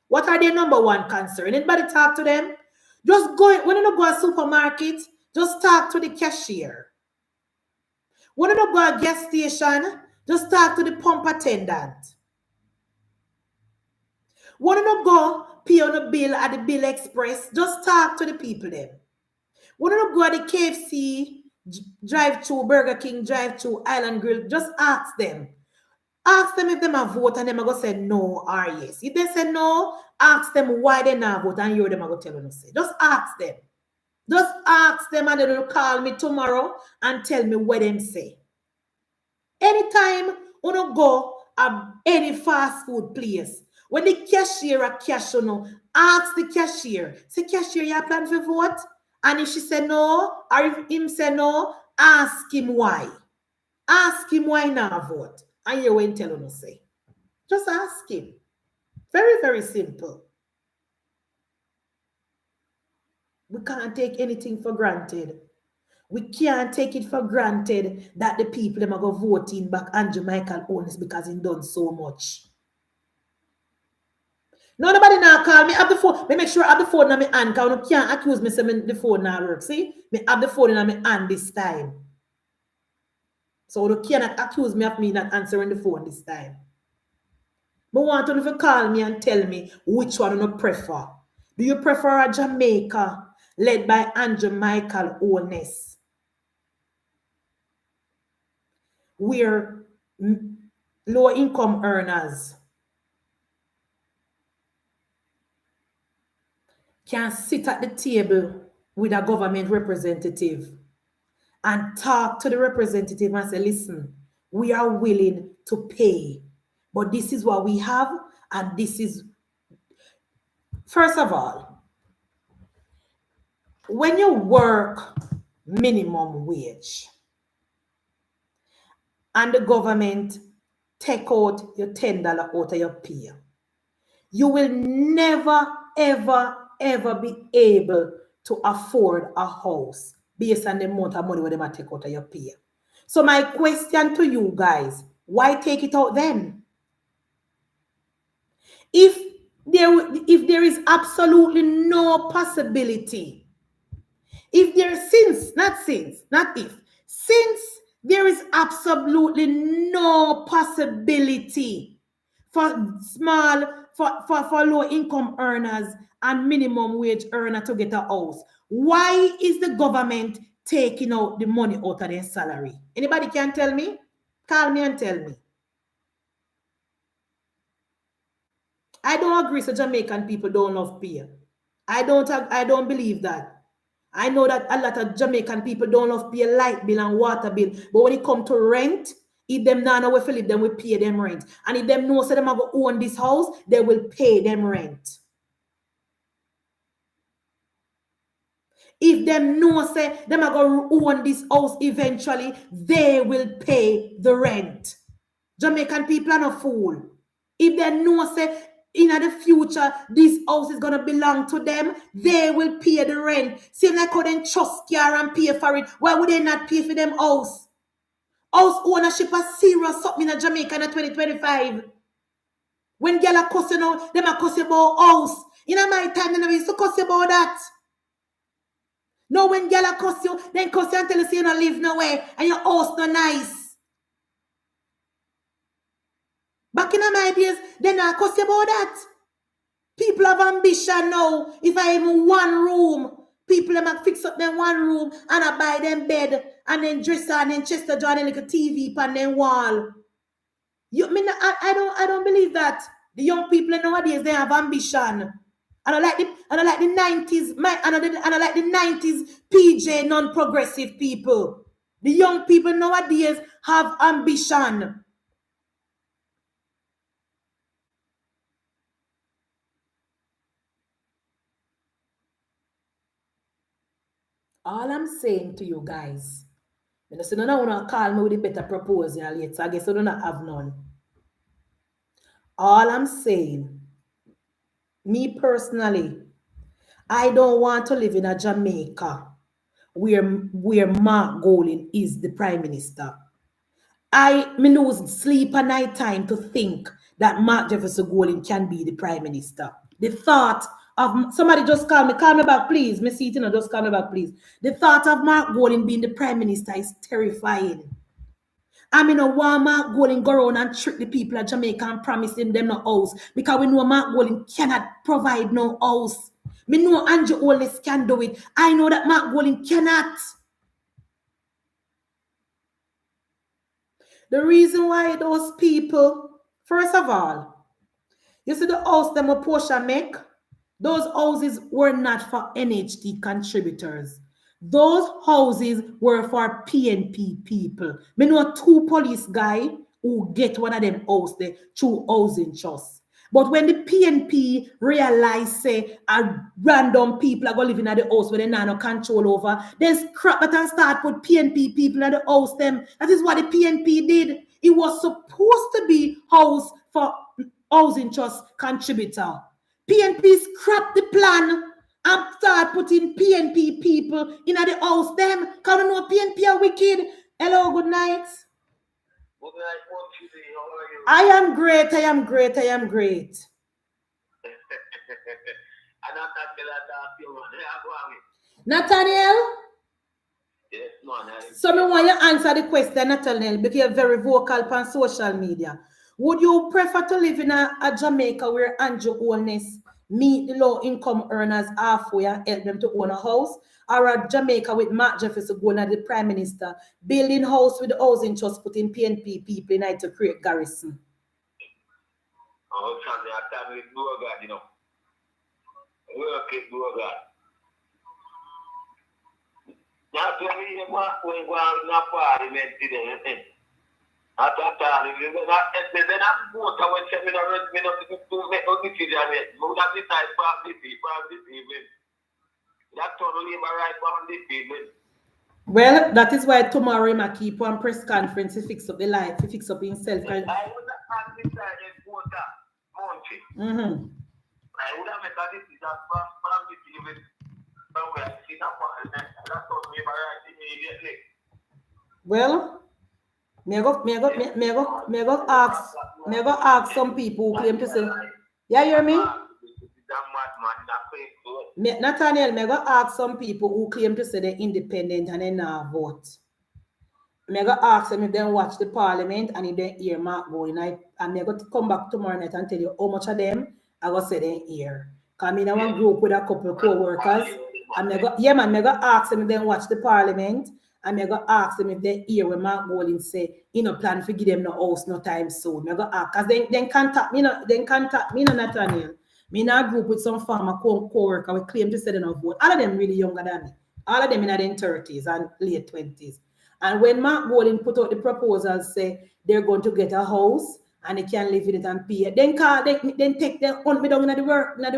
What are their number one concern? Anybody talk to them? Just go, when you go to a supermarket, just talk to the cashier. When you go to a gas station, just talk to the pump attendant. When you go pay on the bill at the Bill Express, just talk to the people there. When you go to the KFC drive-through, Burger King drive-through, Island Grill, just ask them. Ask them if they have vote and them are going to say no or yes. If they say no, ask them why they not vote and you them are going to tell them to say. Just ask them. Just ask them and they will call me tomorrow and tell me what them say. Anytime you go to any fast food place, when the cashier or cashier ask the cashier, say, cashier, you plan for vote? And if she say no, or if him say no, ask him why. Ask him why not vote. And you won't tell him to say. Just ask him. Very, very simple. We can't take anything for granted. We can't take it for granted that the people them are going voting back Andrew Michael Owens because he done so much. Nobody now call me. Have the phone. Me make sure I have the phone in my hand because you can't accuse me saying the phone now work. See? Me have the phone in my hand this time. So you cannot accuse me of me not answering the phone this time. I want you to call me and tell me which one you prefer. Do you prefer a Jamaica led by Andrew Michael Owens, where low-income earners can sit at the table with a government representative and talk to the representative and say, listen, we are willing to pay, but this is what we have, and this is, first of all, when you work minimum wage and the government take out your $10 out of your pay, you will never, ever, ever be able to afford a house based on the amount of money where they take out of your pay. So my question to you guys, why take it out then? If there is absolutely no possibility, since there is absolutely no possibility for low income earners and minimum wage earner to get a house, why is the government taking out the money out of their salary? Anybody can tell me? Call me and tell me. I don't agree so Jamaican people don't love pay. I don't believe that. I know that a lot of Jamaican people don't love pay light bill and water bill, but when it comes to rent, if them not know where to live, them will pay them rent. And if them know say them are going to own this house, they will pay them rent. If them know say them are going to own this house eventually, they will pay the rent. Jamaican people are not fool. If they know say in the future this house is going to belong to them, they will pay the rent. Same like how they trust car and pay for it. Why would they not pay for them house? House ownership is serious something in Jamaica in 2025. When girl are cussing out, them are cussing about house. In my time, they never used to cuss about that. No, when girl are cuss you, then cuss you and tell you say you don't live nowhere and your house not nice. Back in my days, they not cuss you about that. People have ambition now. If I even one room, people them fix up them one room and I buy them bed and then dresser and then Chester draw like a TV on them wall. I don't believe that. The young people nowadays they have ambition. And I like the 90s, and I like the 90s PJ non-progressive people. The young people nowadays have ambition. All I'm saying to you guys, you know, so no one will call me with a better proposal later. I guess I don't have none. All I'm saying, me personally, I don't want to live in a Jamaica where Mark Golding is the Prime Minister. Me lose sleep at night time to think that Mark Jefferson Golding can be the Prime Minister. The thought of somebody just call me back, please. Me see it, just call me back, please. The thought of Mark Golding being the Prime Minister is terrifying. I mean, no one Mark Golding go around and trick the people of Jamaica and promise them no house. Because we know Mark Golding cannot provide no house. Me know Andrew Holness can do it. I know that Mark Golding cannot. The reason why those people, first of all, you see the house them a Portia make, those houses were not for NHT contributors. Those houses were for PNP people. Me know 2 police guy who get one of them house there through housing trust. But when the PNP realize say a random people are going to live in the house where they have no control over, then scrap that and start put PNP people in the house them. That is what the PNP did. It was supposed to be house for housing trust contributor. PNP scrap the plan and start putting PNP people in the house them. Because you know PNP are wicked. Hello, good night. Good night, Montreal. How are you? I am great, I am great, I am great. Nathaniel? Yes, man. So me want you answer the question, Nathaniel, because you're very vocal on social media. Would you prefer to live in a Jamaica where Andrew Holness meet the low income earners halfway and help them to own a house? Or a Jamaica with Mark Jefferson going as the Prime Minister, building house with the housing trust, putting PNP people in it to create Garrison? Oh, something I tell you, do God, you know. Work it, do God. Now, to me, when we go on a parliament today, after that, then I'm going to say, me not to make no decision yet. But that decide for this evening. That's totally my right for this evening. Well, that is why tomorrow I keep one press conference to fix up the life, to fix up himself. I would have decided for that Monty. I would have made a decision from this evening. Somewhere I see that one, and that's what me right immediately. Well, me go ask some people who claim to say, yeah, you hear me? Nathaniel, me go ask some people who claim to say they're independent and they not vote. Me go ask them if they watch the parliament and if they hear Mark going. And me go come back tomorrow night and tell you how much of them I go say they hear. Because I'm in one group with a couple of co-workers. And me go ask them if they watch the parliament. And I go ask them if they hear when Mark Golding say, plan to give them no house no time soon. I go ask, because then contact me, Nathaniel. Me in a group with some farmer co-worker we claim to say they no vote. All of them really younger than me. All of them in their 30s and late 20s. And when Mark Golding put out the proposal, say they're going to get a house and they can live in it and pay it, then take them hunt me down in the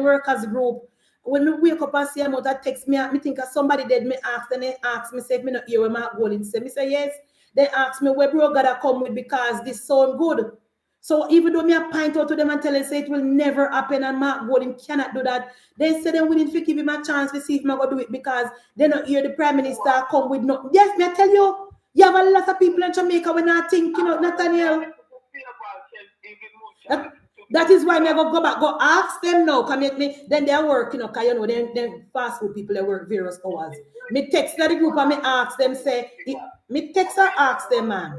workers group. When me wake up and see a that text me, me think of somebody dead, me ask, and they ask me, say, if me not hear where Mark Golding say. Me say, yes. They ask me, where bro gotta come with because this sound good. So even though me I point out to them and tell them, say it will never happen and Mark Golding cannot do that, they say they're willing to give him a chance to see if I'm going to do it because they not hear the Prime Minister come with no. Yes, me I tell you, you have a lot of people in Jamaica when I think, Nathaniel. That is why I go back, go ask them now. Then they work, because then fast food people they work various hours. Me text the group and me ask them, say, me text and ask them, man.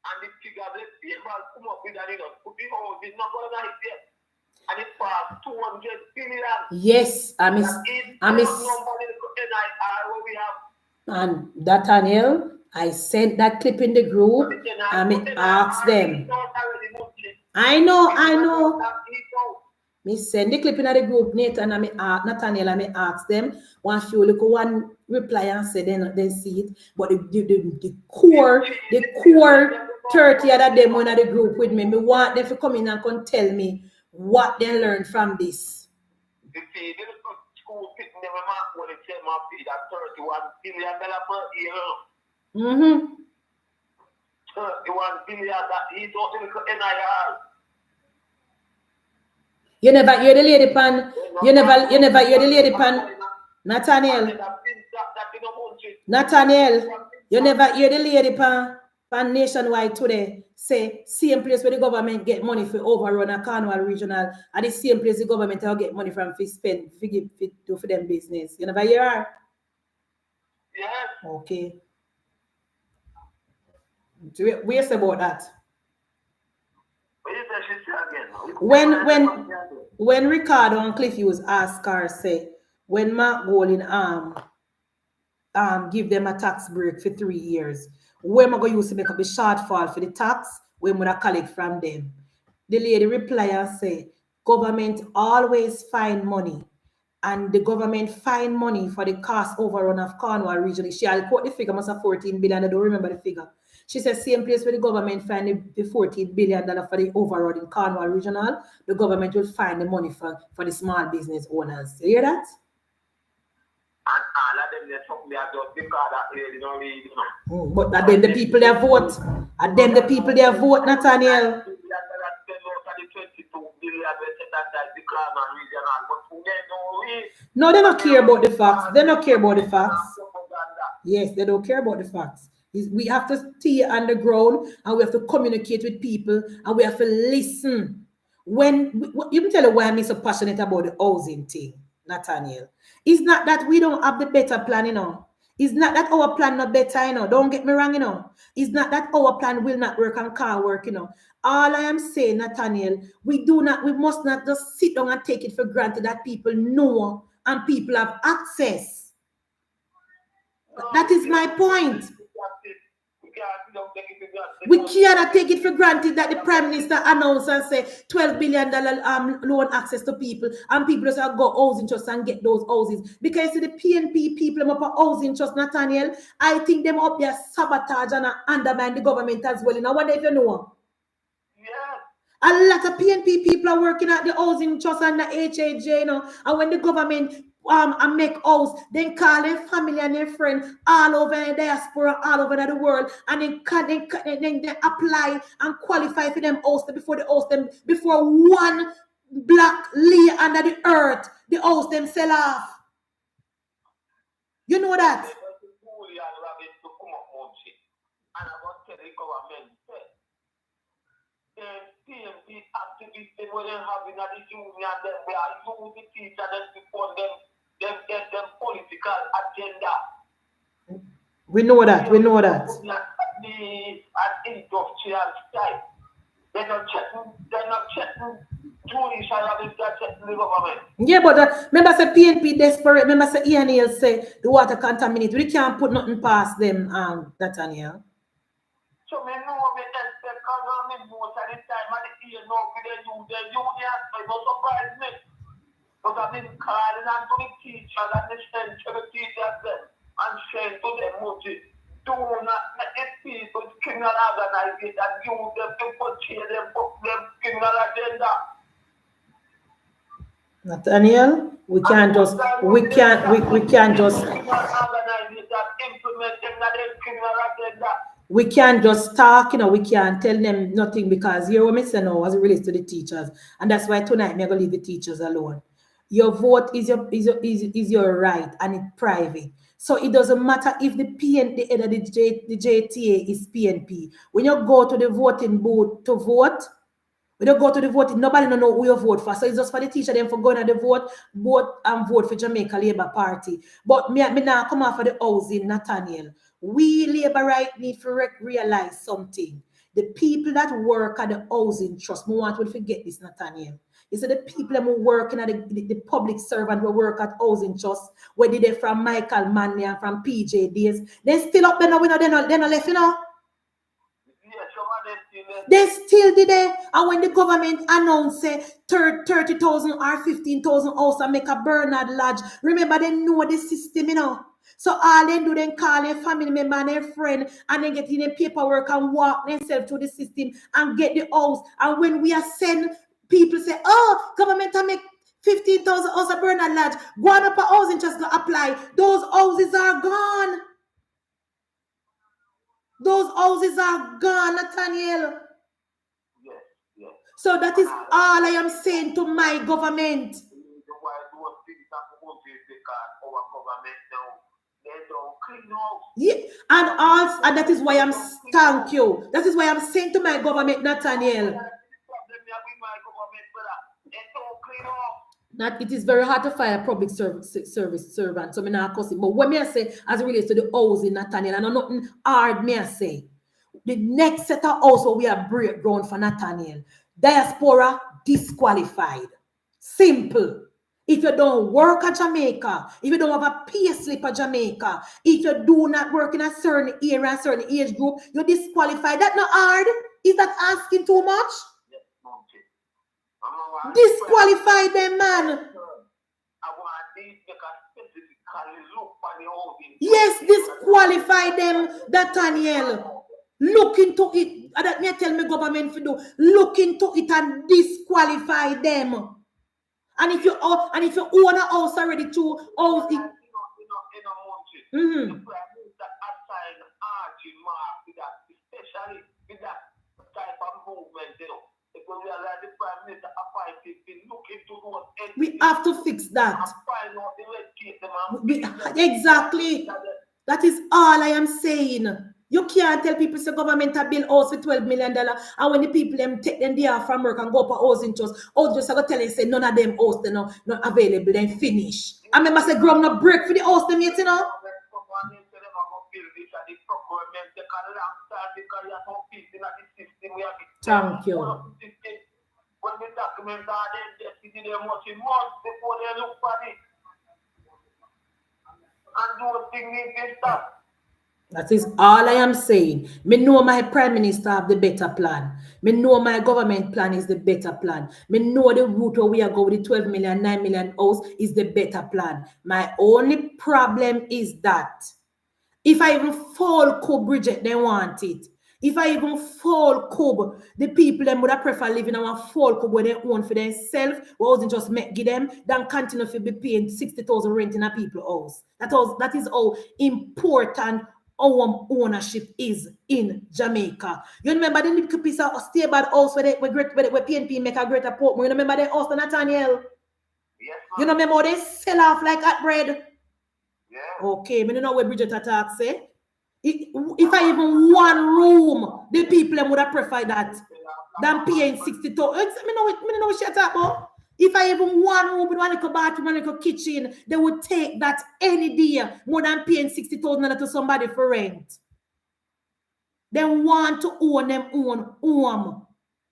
And the figure of the come up with that, it's not going to be and it passed 200 billion. Yes, I miss. And Nathaniel, I sent that clip in the group and me ask them. I know. Me send the clip in the group, Nathan and Nathaniel, and me ask them. One reply and say they see it. But the core 30 of them in the group with me. Me want them to come in and come tell me what they learned from this. You see, the school picking them Mark when it came up at $31 billion per year. 31 billion that he don't even NIR. You never hear the lady pan. You never hear the lady pan. Nathaniel, you never hear the lady pan nationwide today. Say same place where the government get money for overrun a Cornwall regional, and the same place the government will get money from for spend for them business. You never hear her? Yes. Okay. We say about that. What you say she say again? When Ricardo and Cliff Hughes ask her, say, when Mark Golding give them a tax break for 3 years, where am I going to use to make up the shortfall for the tax? When would I collect from them? The lady reply and say, government always find money. And the government find money for the cost overrun of Cornwall regionally. I'll quote the figure, must have 14 billion. I don't remember the figure. She says, same place where the government find the $14 billion for the overrun in Cornwall regional, the government will find the money for the small business owners. You hear that? And all of them, they took me just because that lady don't read, you know. But at them the people they vote. At them the people they vote, Nathaniel. No, they don't care about the facts. They don't care about the facts. Yes, they don't care about the facts. We have to stay on the ground and we have to communicate with people and we have to listen. When you can tell you why I'm so passionate about the housing thing, Nathaniel. It's not that we don't have the better plan, you know. It's not that our plan not better, you know. Don't get me wrong, you know. It's not that our plan will not work and can't work, you know. All I am saying, Nathaniel, we must not just sit down and take it for granted that people know and people have access. That is my point. We cannot take it for granted that the Prime Minister announced and say $12 billion loan access to people and people just go housing trust and get those houses. Because the PNP people up a housing trust, Nathaniel, I think them up there sabotage and undermine the government as well. And I wonder if you know. Yeah. A lot of PNP people are working at the housing trust and the HAJ, you know, and when the government and make house, then call their family and their friend all over the diaspora, all over the world, and then they apply and qualify for them house before the house them before one block lay under the earth, the house them sell off. You know that? PMP activists they were having at the union, they are using the teacher them before them get them political agenda. We know that. The industrial style. They're not checking. Yeah, but remember say PNP desperate. Remember say Ian say the water contaminated. We can't put nothing past them, Nathaniel. So me know me expect because me most of the time at the year now for the union, so it don't surprise me. But I've been calling on to the teachers and the send to the teachers them and saying to them, do not let the people criminal organization and use them to portray them criminal agenda. Nathaniel, we can't just we can't just talk, you know, we can't tell them nothing because you're what I say now as it relates to the teachers. And that's why tonight I'm gonna leave the teachers alone. Your vote is your right and it's private. So it doesn't matter if the JTA is PNP. When you go to the voting booth to vote, we don't go to the voting, nobody don't know who you vote for. So it's just for the teacher them for going to the vote and vote for Jamaica Labour Party. But me now come off for the housing, Nathaniel. We Labour right need to realize something. The people that work at the housing trust, we want to forget this, Nathaniel. You see the people who working at the public servant who work at housing trust, whether they're from Michael Manley and from PJ days, they still up there now, they're not left, you know. They still did it, and when the government announced 30,000 or 15,000 house and make a Bernard Lodge, remember they know the system, you know. So all they do, then call their family member and their friend, and then get in the paperwork and walk themselves through the system and get the house. And when we are send people say, oh, government to make 15,000 house at Bernard Lodge, go on up a housing just to apply. Those houses are gone. Those houses are gone, Nathaniel. Yes. So that is all I am saying to my government. Yeah, and that is why I'm thank you. That is why I'm saying to my government, Nathaniel. That it is very hard to fire public service servant. So me not cussing. But what me I say as it relates to the housing, Nathaniel, and nothing hard me I say. The next set of house where we are break ground for Nathaniel. Diaspora disqualified. Simple. If you don't work at Jamaica, if you don't have a pay slip at Jamaica, if you do not work in a certain area, a certain age group, you're disqualified. That's not hard. Is that asking too much? Disqualify them, man. Yes, disqualify them, Nathaniel. Look into it. That me tell me government to do. Look into it and disqualify them. And if you own a house already to house it. Mm-hmm. Especially with that type of movement, because we are like the Prime Minister appointed to look into what we have to fix that. Find out the red tape, exactly. That is all I am saying. You can't tell people the government have built house for $12 million, and when the people them take them there from work and go up a housing trust, just go tell you say none of them house they not available, then finish. I remember say ground no break for the house them yet, Thank you. When the documents are there, they must be months before they look for it. And those things need to stop. That is all I am saying. Me know my Prime Minister have the better plan. Me know my government plan is the better plan. Me know the route where we are going with the 12 million, 9 million house is the better plan. My only problem is that if I even fall Cub Bridget, they want it. If I even fall Cub, the people them would have prefer living in a fall Cub where they own for themselves, or else just give them, than continue to be paying 60,000 rent in a people's house. That is how important our ownership is in Jamaica. You remember the little piece of stable house where PNP make a greater port? You remember the house, Nathaniel? Yes, you remember how they sell off like hot bread? Yeah. Okay, I don't know what Bridget attack say. If I even one room, the people would have preferred that than paying 60,000. I don't know what she talk about. If I even one room with one little bathroom and little kitchen, they would take that any day more than paying 60,000 to somebody for rent. They want to own them own home.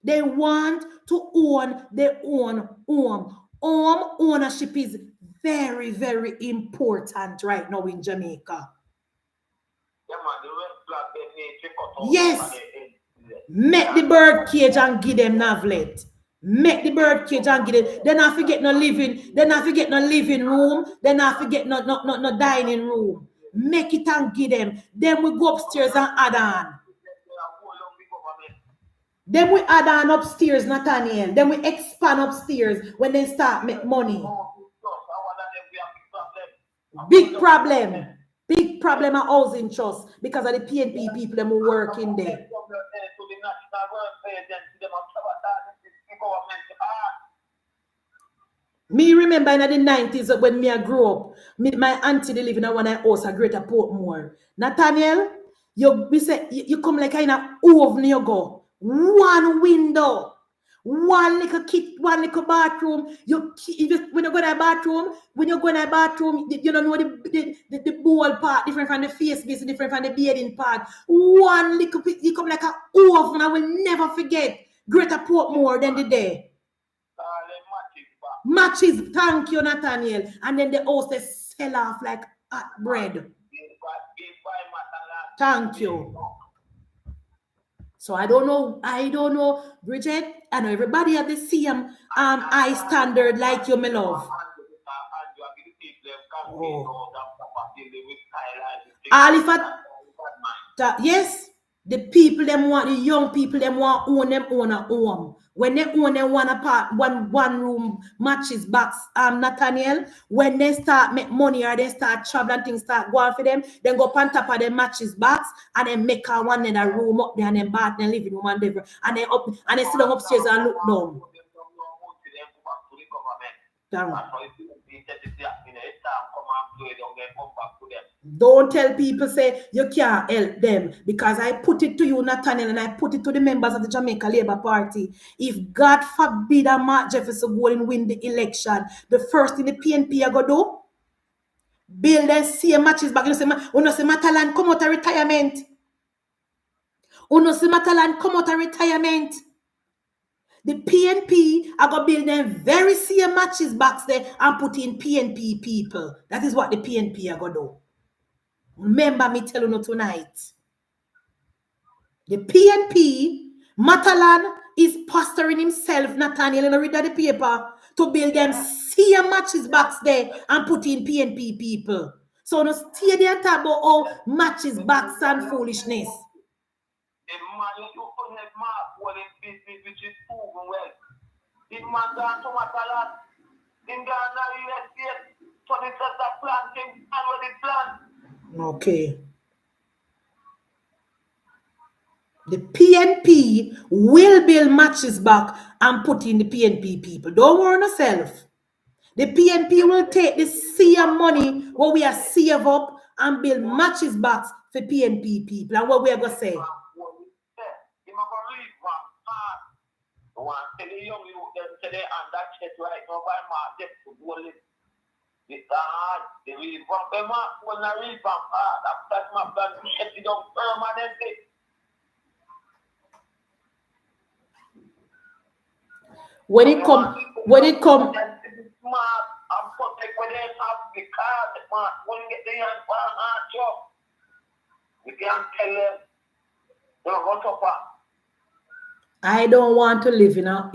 They want to own their own home. Home ownership is very, very important right now in Jamaica. Yes. Make the bird cage and give them navlet. Make the bird cage and give them. Then I forget no living. Then I forget no living room. Then I forget no dining room. Make it and give them. Then we go upstairs and add on. Then we add on upstairs, Nathaniel. Then we expand upstairs when they start make money. Big problem. Big problem at housing trust because of the PNP people them who work in there. Me remember in the 90s when me I grew up, my auntie they live in one house at Greater Portmore. Nathaniel, you come like in a oven you go. One window. One little bathroom. When you go in a bathroom, you don't know the bowl part different from the face base, different from the bedding part. One little, you come like a oven. I will never forget Greater Portmore than the day. Matches, thank you, Nathaniel. And then the house they sell off like hot bread. Thank you. So I don't know, Bridget. I know everybody have the same high standard like you, my love. Oh. Yes, the people them want, the young people them want own them own a home. When they own them one room matches box, Nathaniel, when they start make money or they start traveling, things start going for them, then go on top of the matches box and then make a one in a room up there and then bath and living room and they sit down upstairs and look down. Don't tell people say you can't help them, because I put it to you, Nathaniel, and I put it to the members of the Jamaica Labour Party. If God forbid a Mark Jefferson go and win the election, the first thing the PNP are going to do, build and see matches back. You know, say Matalan come out of retirement. Uno see Matalan come out of retirement. The PNP are going to build them very same matches box there and put in PNP people. That is what the PNP are going to do. Remember me telling you tonight. The PNP, Matalan is posturing himself, Nathaniel, and read the paper, to build them same matches box there and put in PNP people. So no stay there and talk about all matches box and foolishness. The man you connect Mark well in business which is proven well. The man gone to Matalan. In Ghana, USA, so this is the planting and what it plan. Okay. The PNP will build matches back and put in the PNP people. Don't worry yourself. The PNP will take the same money what we are save up and build matches back for PNP people. And what we are going to say? When it come, when they have the card, when you get the young job, you can't tell them, don't go to far. I don't want to live in a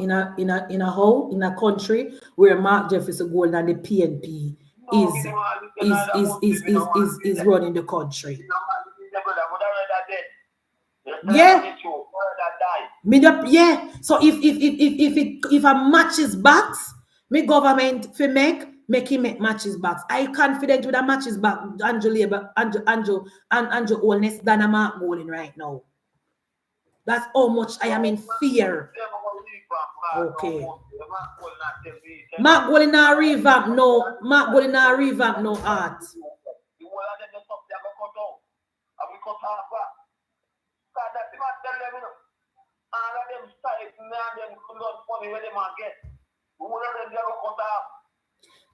country where Mark Jefferson Gold and the PNP is running the country. Yeah. Yeah. So if a matches box, me government for make him make matches box. I confident with a matches box Andrew Holness than a Mark Golden right now. That's how much I am in fear. Okay. Mark Golden now revamp no. Mark Golden now revamp no art.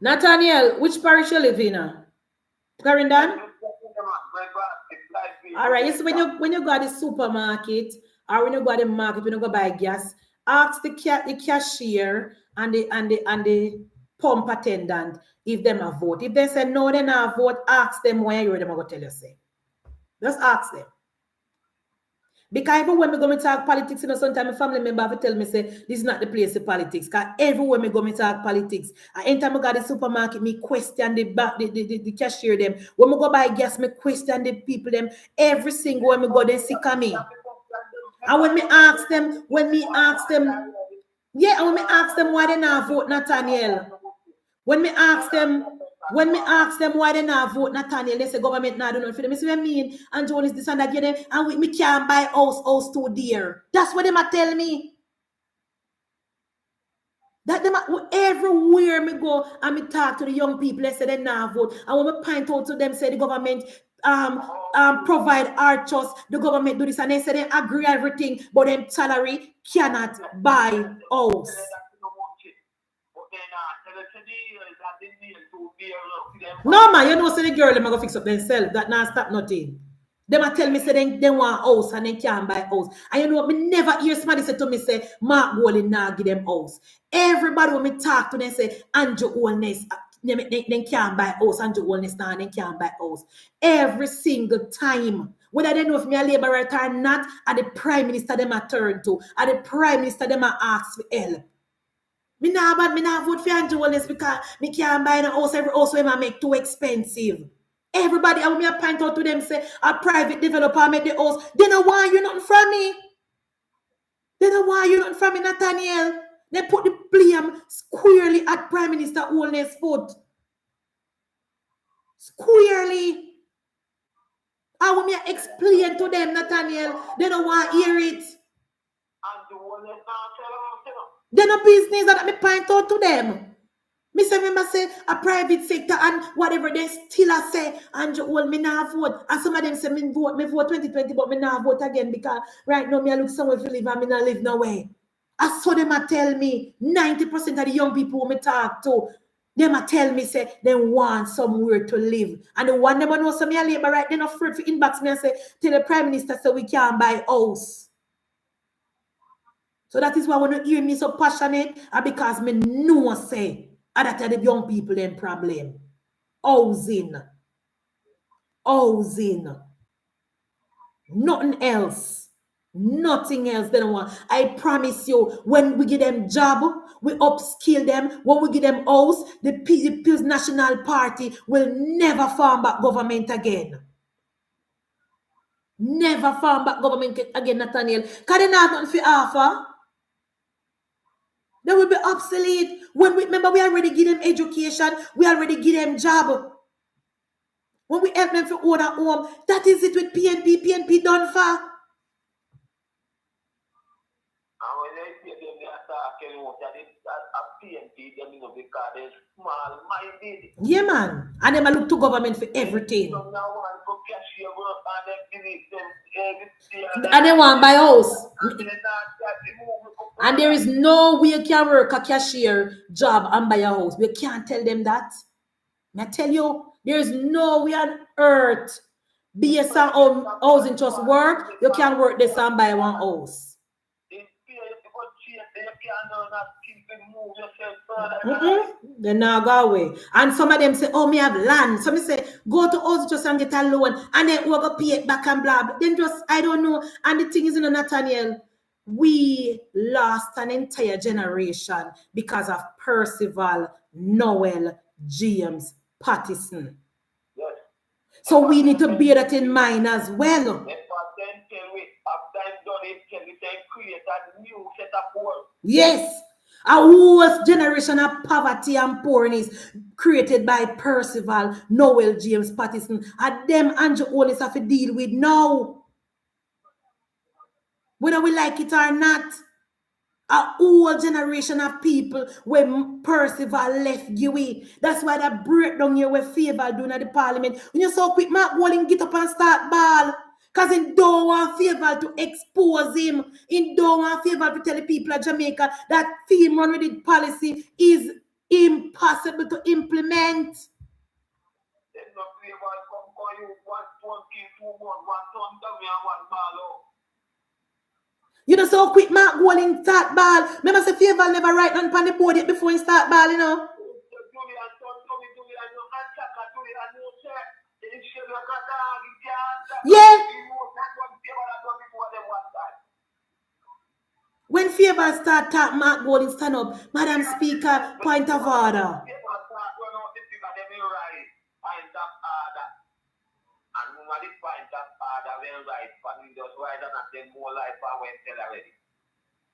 Nathaniel, which parish you live in? Clarendon? All right. Yes, when you go to the supermarket or when you go to the market, when you go buy gas, ask the cashier and the pump attendant if them a vote. If they say no, they not vote, ask them why you them going to tell you say. Just ask them. Because even when we go to talk politics, sometimes my family member will tell me, say, this is not the place of politics. Because everywhere we go to talk politics, and anytime I go to the supermarket, me question the cashier them. When we go buy gas, me question the people them. Every single when we go, they sick of me. And when me ask them, yeah, and when me ask them why they not vote Nathaniel. When me ask them why they not vote Nathaniel, they say government not do nothing for them. I say, what I mean? And Joel is this and that, and we can't buy house too dear. That's what they might tell me. That them everywhere me go and me talk to the young people, they say they not vote. And when me point out to them, say the government provide archers, the government do this, and they say they agree everything, but them salary cannot buy house. No man, you know, say the girl them go fix up themselves. That not stop nothing. Them a tell me say they want house and they can't buy house. And you know what? Me never hear somebody say to me say Mark Golden nah give them house. Everybody when me talk to them say Andrew Holness they can't buy house. Andrew Holness nah they can't buy house. Every single time. Whether they know if me a labor right or not, at the prime minister them a turn to, at the prime minister them a ask for help. Me nah vote for Andrew Holness because me can't buy the house. Every house I make too expensive. Everybody, I want me to point out to them, say, a private developer make the house. They don't want you nothing from me. They don't want you nothing from me, Nathaniel. They put the blame squarely at Prime Minister Holness' foot. Squarely. I want me to explain to them, Nathaniel. They don't want to hear it. They no business that me point out to them. Me say, remember say a private sector and whatever they still a say, Andrew, well, me not vote. And some of them say me vote 2020, but me not vote again because right now me I look somewhere to live and me not live nowhere. I saw them a tell me 90% of the young people who me talk to, Them a tell me say they want somewhere to live. And the one them know some labor right, they're not afraid to inbox me and say, tell the Prime Minister so we can't buy house. So that is why when you hear me so passionate, and because me know say that the young people them problem. Housing. Housing. Nothing else. Nothing else they don't want. I promise you, when we give them job, we upskill them. When we give them house, the People's National Party will never form back government again. Never form back government again, Nathaniel. Because they not nothing for offer. They will be obsolete. When we remember, we already give them education, we already give them job. When we help them for own a home, that is it with PNP. PNP done for. Yeah, man. And them look to government for everything. And they want buy house. And there is no way you can work a cashier job and buy a house. We can't tell them that. I tell you, there is no way on earth based on housing trust work, you can work this and buy one house. They now go away. And some of them say, oh, me have land. Some say, go to housing trust and get a loan, and then we'll go pay it back and blah, blah. Then just, I don't know. And the thing is, Nathaniel, we lost an entire generation because of Percival, Noel, James, Pattison. Yes. So we need to bear that in mind as well. Yes. A whole generation of poverty and poorness created by Percival, Noel, James, Pattison, and them Andrew Hollis have to deal with now. Whether we like it or not, a whole generation of people when Percival left you. That's why that breakdown here with Favor doing at the parliament. When you so quick, Mark Walling get up and start ball. Because he don't want Favor to expose him. He don't want Favor to tell the people of Jamaica that theme run with the policy is impossible to implement. You know, so quick Mark Walling start ball. Remember say Favor never write on the board yet before he start ball, you know. Yeah. When Favor start talk, Mark Walling stand up. Madam Speaker, point of order.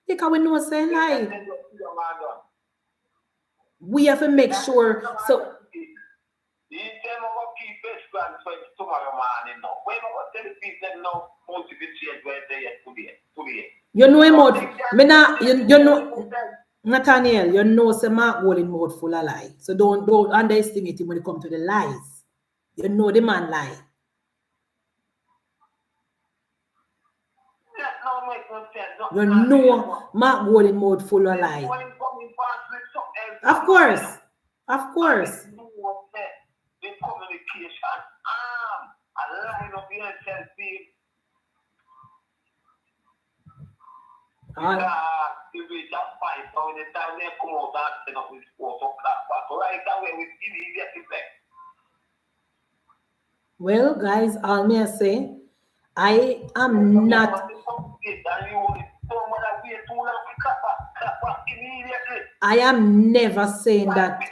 Because we know saying like we have to make sure so you know him out. You know Nathaniel, you know say Mark Walling mouth full of lies. So don't underestimate him when it comes to the lies. You know the man lie. You know Mark Walling mouth full of lies. Of course. Of course. The communication a line of yourself being if we just fight, so the time they come out and set up with 4 o'clock, but right away with immediate effect. Well, guys, all me I say, I am not. I am never saying that.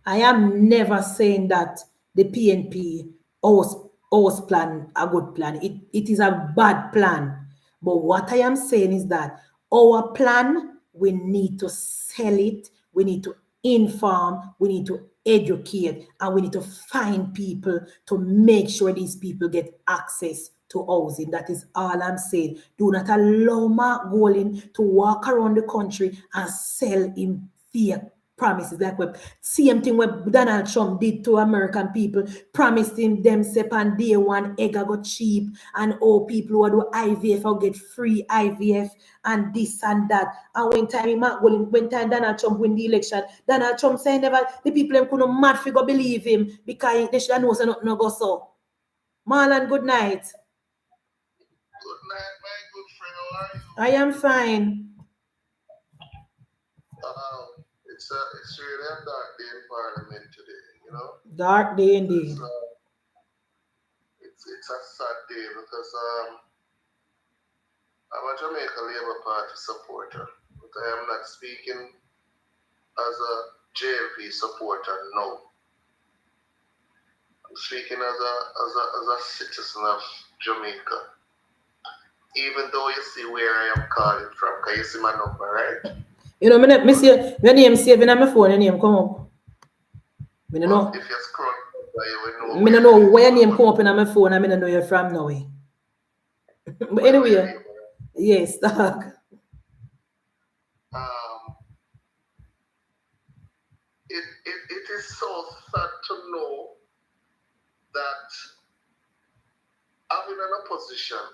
I am never saying that the PNP house plan a good plan. It is a bad plan. But what I am saying is that our plan, we need to sell it, we need to inform, we need to educate, and we need to find people to make sure these people get access to housing. That is all I'm saying. Do not allow Mark Walling to walk around the country and sell him fake promises. Like what same thing what Donald Trump did to American people, promising them on day one egg got cheap and all people who do IVF will get free IVF and this and that. And when time Donald Trump win the election, Donald Trump saying never the people them couldn't mad figure believe him because they should know so nothing no go so. Marlon, good night. Good night, my good friend. How are you? I am fine. It's really a dark day in Parliament today, you know. Dark day indeed. It's a sad day because I'm a Jamaica Labour Party supporter, but I am not speaking as a JLP supporter. No, I'm speaking as a citizen of Jamaica. Even though you see where I am calling from, can you see my number, right? You know, me see your name saving on my phone, your name come up. Me don't know. If you scroll, you will know. Me don't know where your name come up in my phone, and me don't know you're from now. But anyway, yes, dog. It is so sad to know that having an opposition,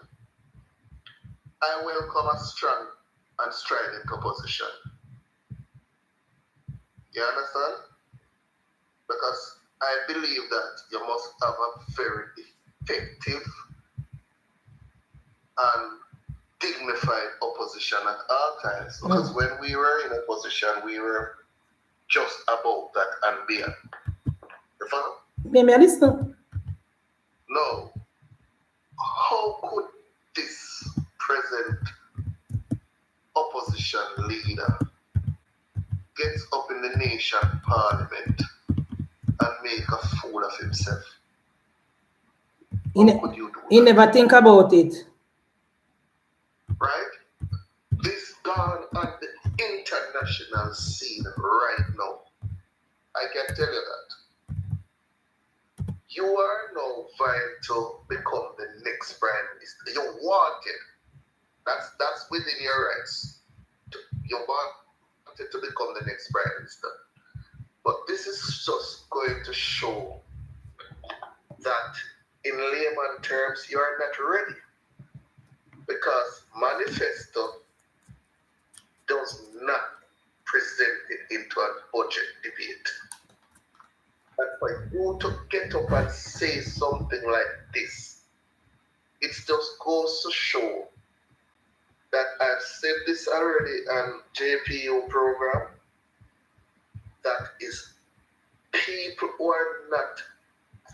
I welcome a strong and strident opposition. You understand? Because I believe that you must have a very effective and dignified opposition at all times. Because when we were in opposition, we were just about that and beyond. You follow? Maybe I listen. No. How could this present opposition leader get up in the nation parliament and make a fool of himself? How could you do He that? never think about it. Right? This gone on the international scene right now. I can tell you that. You are now vying to become the next prime minister. You want it. That's within your rights. You wanted to become the next prime minister. But this is just going to show that in layman terms, you are not ready. Because manifesto does not present it into a budget debate. And for you to get up and say something like this, it just goes to show that I've said this already on JPU program, that is people who are not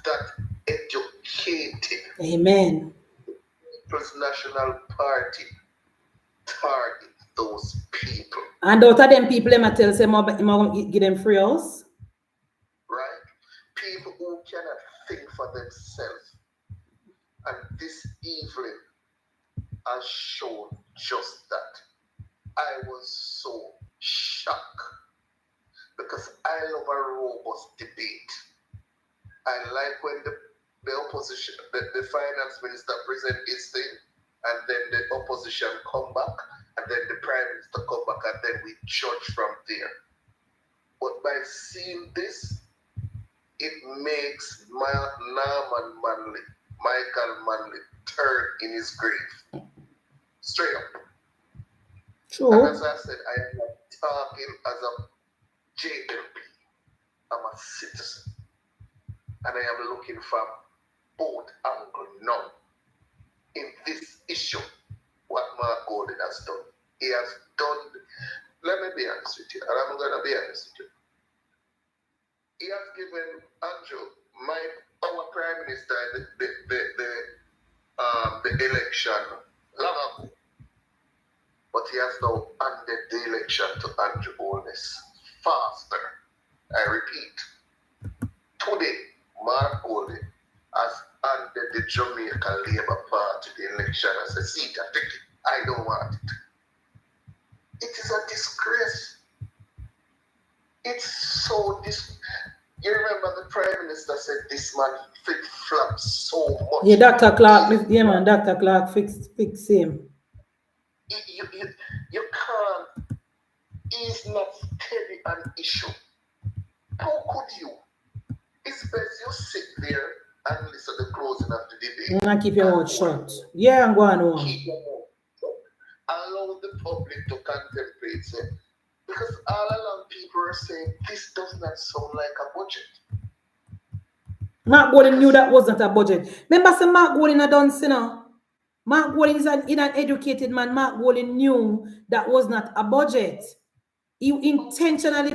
that educated. Amen. People's National Party target those people. And out of them people, them I tell them, I'm give them free house. Right? People who cannot think for themselves. And this evening has shown just that. I was so shocked because I love a robust debate. I like when the opposition, the finance minister present his thing, and then the opposition come back, and then the prime minister come back, and then we judge from there. But by seeing this, it makes Michael Manley turn in his grave. Straight up. True. And as I said, I am not talking as a JLP. I'm a citizen. And I am looking for both angles now in this issue. What Mark Golden has done. He has done, let me be honest with you, and I'm going to be honest with you. He has given Andrew, our Prime Minister, the election long ago. But he has now handed the election to Andrew Holness faster. I repeat, today, Mark Golden has handed the Jamaica Labour Party the election as a seat. I don't want it. It is a disgrace. It's so You remember the Prime Minister said this man flip-flops so much. Yeah, Dr. Clark, yeah man, Dr. Clark fix him. You can't is not steady an issue. How could you? It's best you sit there and listen to the closing of the debate. And keep your mouth shut. Yeah, I'm going on. Keep your mouth shut. Allow the public to contemplate it. Because all along people are saying this does not sound like a budget. Mark Golding knew that was not a budget. Remember, say Mark Golding had done, you know. Mark Golding is an educated man. Mark Golding knew that was not a budget. He intentionally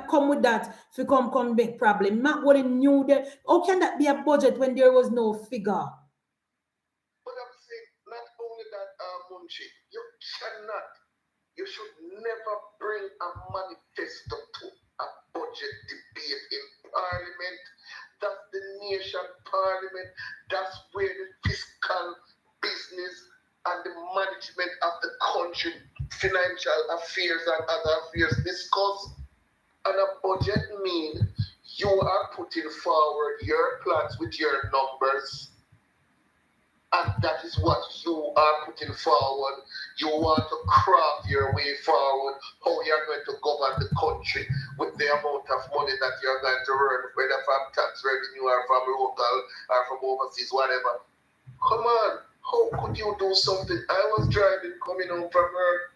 come with that to come big problem. Mark Golding knew that. How can that be a budget when there was no figure? But I'm saying, not only that, Munchi, you should never bring a manifesto to a budget debate in Parliament. That's the nation Parliament. That's where the fiscal business and the management of the country, financial affairs and other affairs discussed. And a budget means you are putting forward your plans with your numbers. And that is what you are putting forward. You want to craft your way forward, how you're going to govern the country with the amount of money that you're going to earn, whether from tax revenue or from local or from overseas, whatever. Come on, how could you do something? I was driving, coming home from work,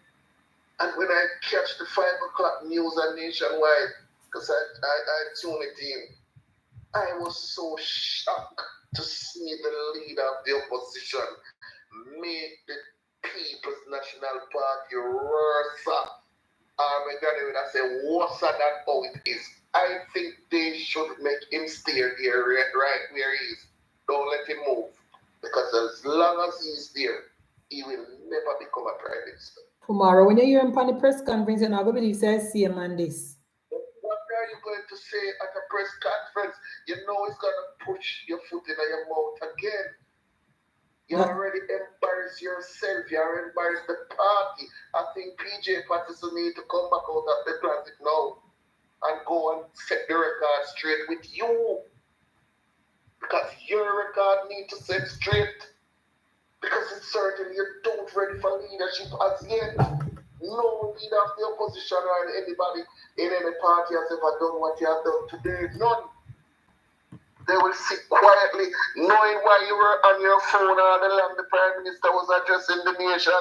and when I catch the 5 o'clock news on Nationwide, because I tune it in, I was so shocked to see the leader of the opposition make the People's National Party worse. I say worse than how it is. I think they should make him stay there right where he is. Don't let him move. Because as long as he's there, he will never become a prime minister. Tomorrow, when you hear him on the press conference, you're not going to believe he see him on this. What are you going to say at a press conference? You know it's going to push your foot in your mouth again. You already embarrassed yourself. You already embarrassed the party. I think PJ Patterson need to come back out of the closet now and go and set the record straight with you. Because your record need to set straight. Because it's certain you don't ready for leadership as yet. No leader of the opposition or anybody in any party has ever done what you have done today. None. They will sit quietly, knowing why you were on your phone all the time the Prime Minister was addressing the nation.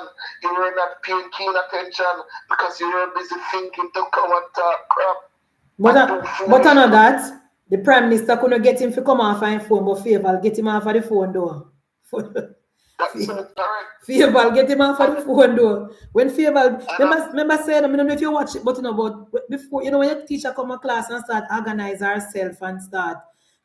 You were not paying keen attention because you were busy thinking to come and talk crap. But I know that the Prime Minister couldn't get him to come off of his phone, but Favor get him off of the phone door. That's correct. Favor get him off of the phone door. When Favor, remember saying, I don't know if you watch it, but you know, but before, you know, when your teacher come to class and start organize herself and start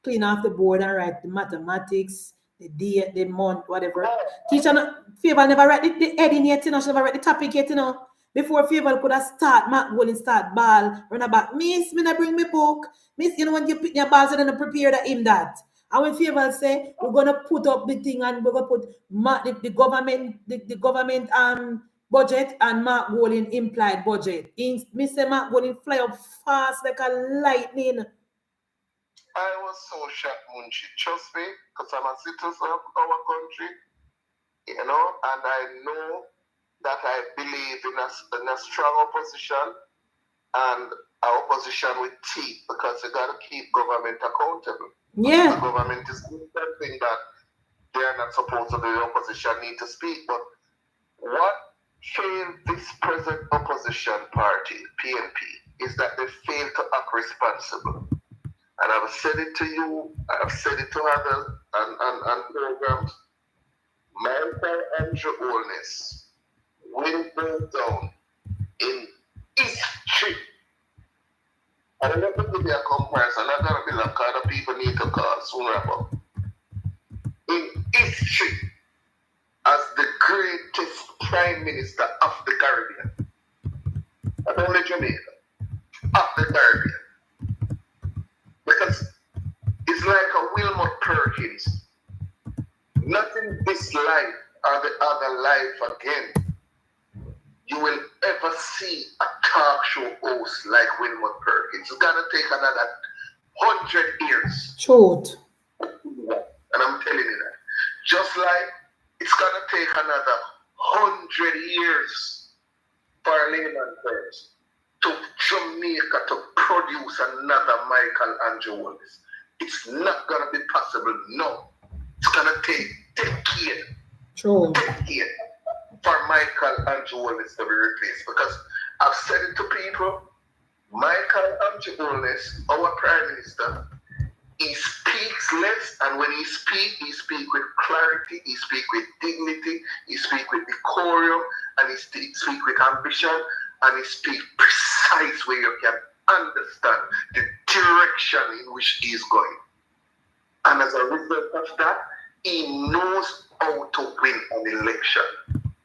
clean off the board and write the mathematics, the day, the month, whatever. Teacher, Favor never write the heading yet, you know, she never write the topic yet, you know. Before Favor could have start, Mark Golding start ball, run about, Miss, me not bring me book. Miss, you know, when you pick your balls and then prepare to him that. And when Favor say, we're going to put up the thing and we're going to put the government budget and Mark Golding implied budget. Me say Mark Golding fly up fast like a lightning. I was so shocked, Munchi. Trust me, because I'm a citizen of our country, you know, and I know that I believe in a strong opposition and an opposition with teeth, because you got to keep government accountable. Yeah. The government is something that they're not supposed to do. The opposition need to speak. But what failed this present opposition party, PNP, is that they failed to act responsible. And I've said it to you, I've said it to others and programs. Michael Andrew Holness will go down in history. And I'm not going to give you a comparison. I'm going to be like other people need to call sooner about. In history, as the greatest Prime Minister of the Caribbean. Not only Jamaica, of the Caribbean. Because it's like a Wilmot Perkins. Not in this life or the other life again. You will ever see a talk show host like Wilmot Perkins. It's gonna take another 100 years. Truth. And I'm telling you that. Just like it's gonna take another 100 years for layman terms to Jamaica to produce another Michelangelo. It's not going to be possible. No. It's going to take decades. True. Decades for Michelangelo to be replaced. Because I've said it to people, Michelangelo, our Prime Minister, he speaks less, and when he speaks with clarity, he speaks with dignity, he speaks with decorum, and he speaks with ambition, and he speaks precise where you can understand the direction in which he is going. And as a result of that, he knows how to win an election.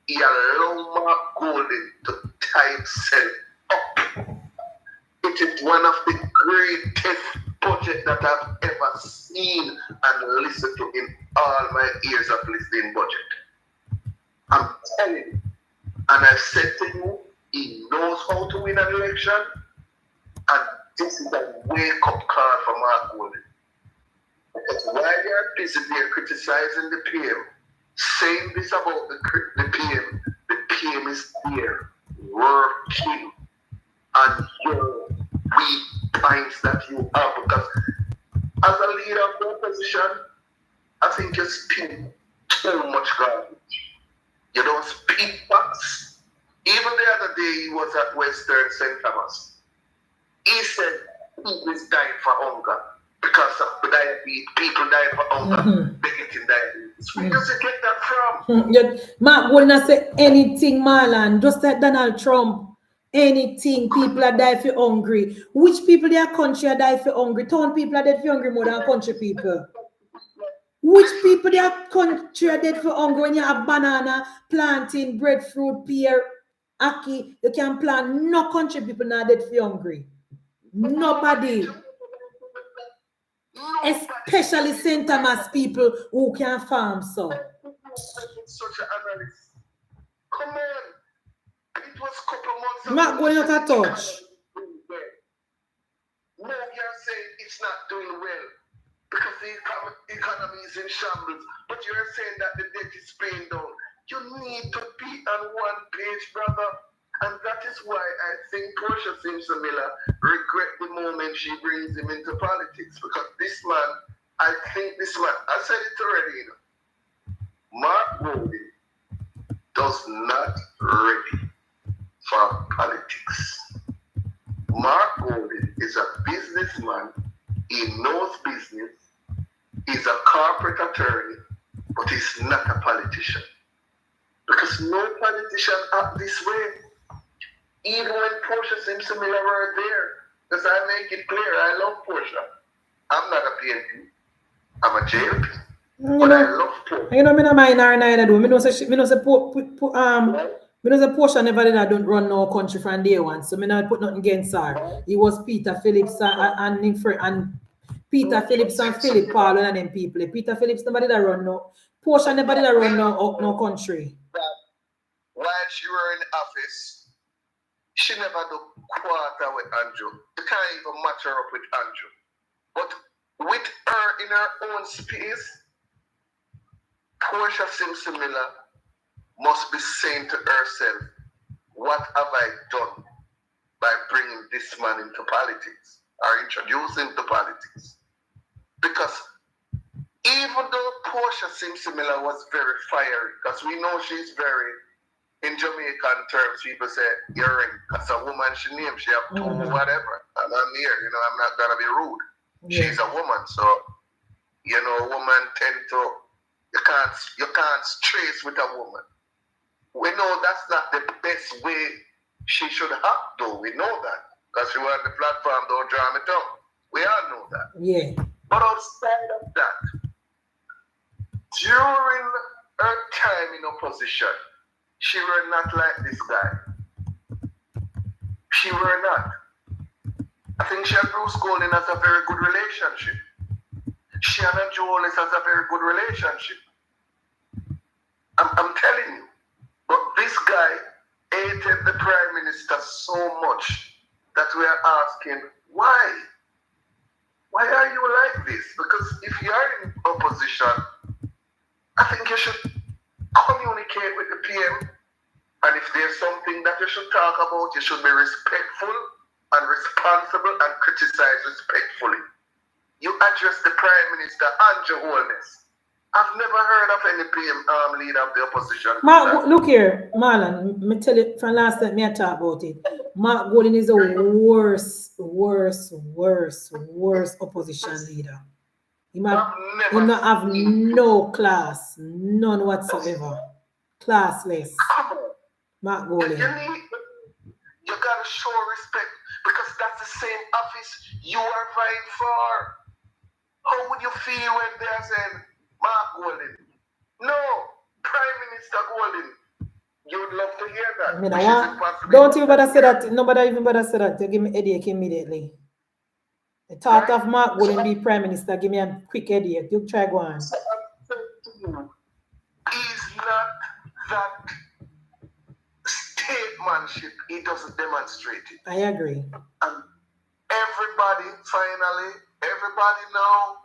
He allowed Mark Golden to tie himself up. It is one of the greatest budget that I've ever seen and listened to in all my years of listening budget. I'm telling you. And I said to you, he knows how to win an election, and this is a wake-up call for Mark Golden. Because while they're busy there criticizing the PM, saying this about the PM is there working on your weak points that you have. Because as a leader of the opposition, I think you speak too much garbage. You don't speak facts. Even the other day, he was at Western St. Thomas. He said people is dying for hunger because of the diabetes. People dying for hunger. They're getting diabetes. Where does he get that from? Mark will not say anything, Marlon. Just like Donald Trump. Anything, people are dying for hungry. Which people in their country are dying for hungry? Town people are dead for hungry more than country people. Which people in their country are dead for hungry when you have banana, planting, breadfruit, pear, ackee? You can plant. No country people are dead for hungry. Nobody. Especially St. Thomas people who can farm so. Such an analyst. Come on. It was a couple months ago. Not going out of touch. No, you're saying it's not doing well because the economy is in shambles. But you're saying that the debt is paying down. You need to be on one page, brother. And that is why I think Portia Simpson-Miller regret the moment she brings him into politics. Because this man, I said it already, you know. Mark Golden does not ready for politics. Mark Golden is a businessman. He knows business. He's a corporate attorney, but he's not a politician. Because no politician act this way. Even when Portia Simpson-Miller were there, because I make it clear, I love Portia. I'm not a PNP. I'm a JLP. But I love Portia. You know, I don't mind her neither do. I know say Portia never did don't run no country from day one, so I not put nothing against her. It was Peter Phillips and Peter Phillips and Philip Paul and them people. Peter Phillips never did run no. Portia never did run no country. While she were in office, she never do quarter with Andrew. You can't even match her up with Andrew. But with her in her own space, Portia Simpson-Miller must be saying to herself, what have I done by bringing this man into politics or introducing him to politics? Because even though Portia Simpson-Miller was very fiery, because we know she's very, in Jamaican terms, people say, you're in, because a woman she named, she have two whatever. And I'm here, you know, I'm not going to be rude. Yeah. She's a woman, so, you know, women tend to, you can't trace with a woman. We know that's not the best way she should act, though. We know that. Because she was on the platform, don't draw me down. We all know that. Yeah. But outside of that, during her time in opposition, she were not like this guy. She were not. I think she and Bruce Golden has a very good relationship. She and Joel has a very good relationship. I'm telling you. But this guy hated the Prime Minister so much that we are asking, why? Why are you like this? Because if you are in opposition, I think you should communicate with the PM And if there's something that you should talk about, you should be respectful and responsible and criticize respectfully. You address the Prime Minister and your Holiness. I've never heard of any leader of the opposition. Look here, Marlon, me tell you from last time I talk about it. Mark Golding is the worst opposition leader. He not have no class, none whatsoever. Classless. Mark Golding. You gotta show respect because that's the same office you are vying for. How would you feel when they are saying Mark Golding? No, Prime Minister Golding. You would love to hear that. Don't even bother say that. Nobody even bother say that. You give me headache immediately. The thought of Mark Golding be Prime Minister, give me a quick headache. You try go on. So he's not that statemanship. He doesn't demonstrate it. I agree. And everybody now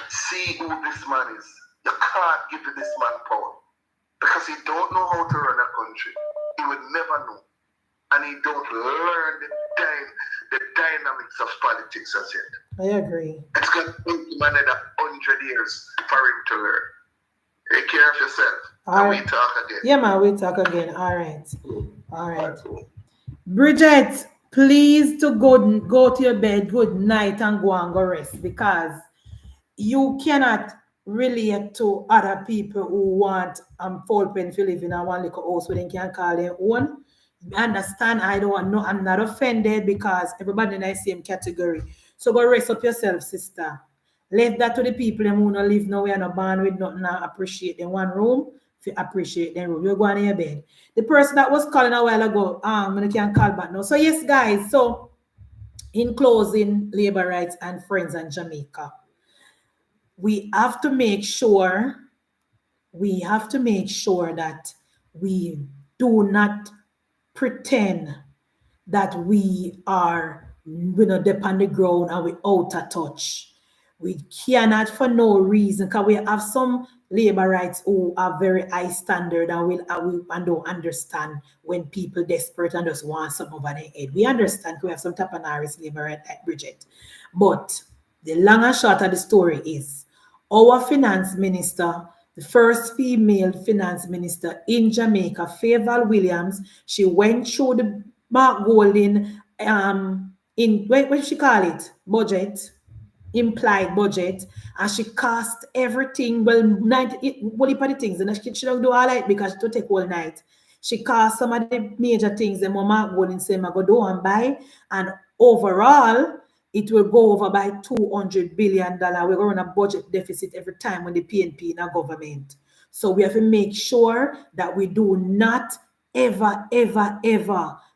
see who this man is. You can't give this man power because he don't know how to run a country. He would never know, and he don't learn the dynamics of politics as yet. I agree. It's going to take him another 100 years for him to learn. Take care of yourself. And we talk again. Yeah, man, we talk again. All right. Bridget, please to go to your bed. Good night and go and go rest because you cannot relate to other people who want full pen to live in a one little house where they can call their own. Understand? I'm not offended because everybody in the same category. So go rest up yourself, sister. Leave that to the people who don't live nowhere, no band with nothing, appreciate them one room. If you appreciate them room, you're going to your bed. The person that was calling a while ago, I can't call back now. So yes, guys. So in closing, labor rights and friends in Jamaica, we have to make sure that we do not pretend that we are, dip on the ground and we out of touch. We cannot for no reason, because we have some labor rights who are very high standard and don't understand when people desperate and just want something over their head. We understand we have some type of labor right like Bridget. But the long and short of the story is our finance minister, the first female finance minister in Jamaica, Favour Williams, she went through the Mark Golding what she call it? Budget. Implied budget, and she cost everything. Well, what the things, and she don't do all right because she don't take all night. She cost some of the major things and Mark Golding say I go do and buy, and overall it will go over by $200 billion. We're going to run a budget deficit every time when the PNP in our government. So we have to make sure that we do not ever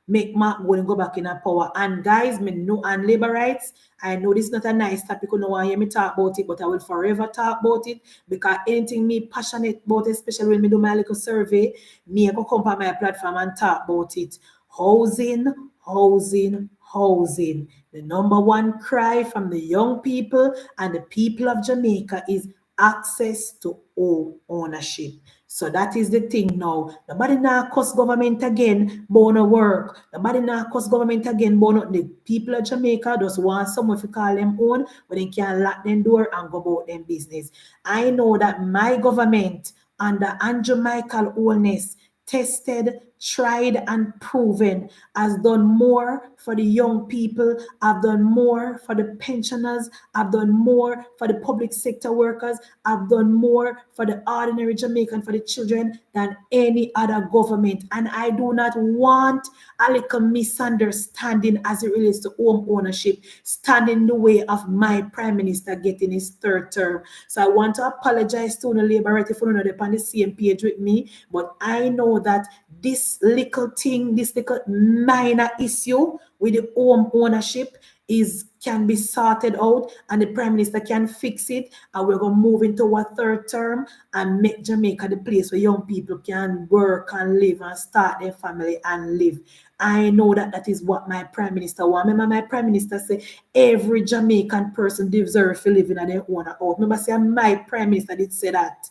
make Mark Golding go back in our power. And guys, me know and labor rights, I know this is not a nice topic, you know why I hear me talk about it, but I will forever talk about it because anything me passionate about, especially when me do my little survey, me I go come on my platform and talk about it. Housing. The number one cry from the young people and the people of Jamaica is access to home ownership. So that is the thing now. Nobody now cost government again, born work. Nobody now cost government again, born the people of Jamaica just want someone to call them own, but they can lock them door and go about them business. I know that my government under Andrew Michael Holness, tested, tried, and proven, has done more for the young people, I've done more for the pensioners, I've done more for the public sector workers, I've done more for the ordinary Jamaican, for the children, than any other government. And I do not want a little misunderstanding as it relates to home ownership stand in the way of my Prime Minister getting his third term. So I want to apologize to the Labour right if you know they're on the same page with me, but I know that this little thing, this little minor issue with the home ownership can be sorted out, and the Prime Minister can fix it, and we're going to move into a third term and make Jamaica the place where young people can work and live and start their family and live. I know that is what my Prime Minister wants. Remember, my Prime Minister said every Jamaican person deserves to live in their own house. Remember, say my Prime Minister did say that.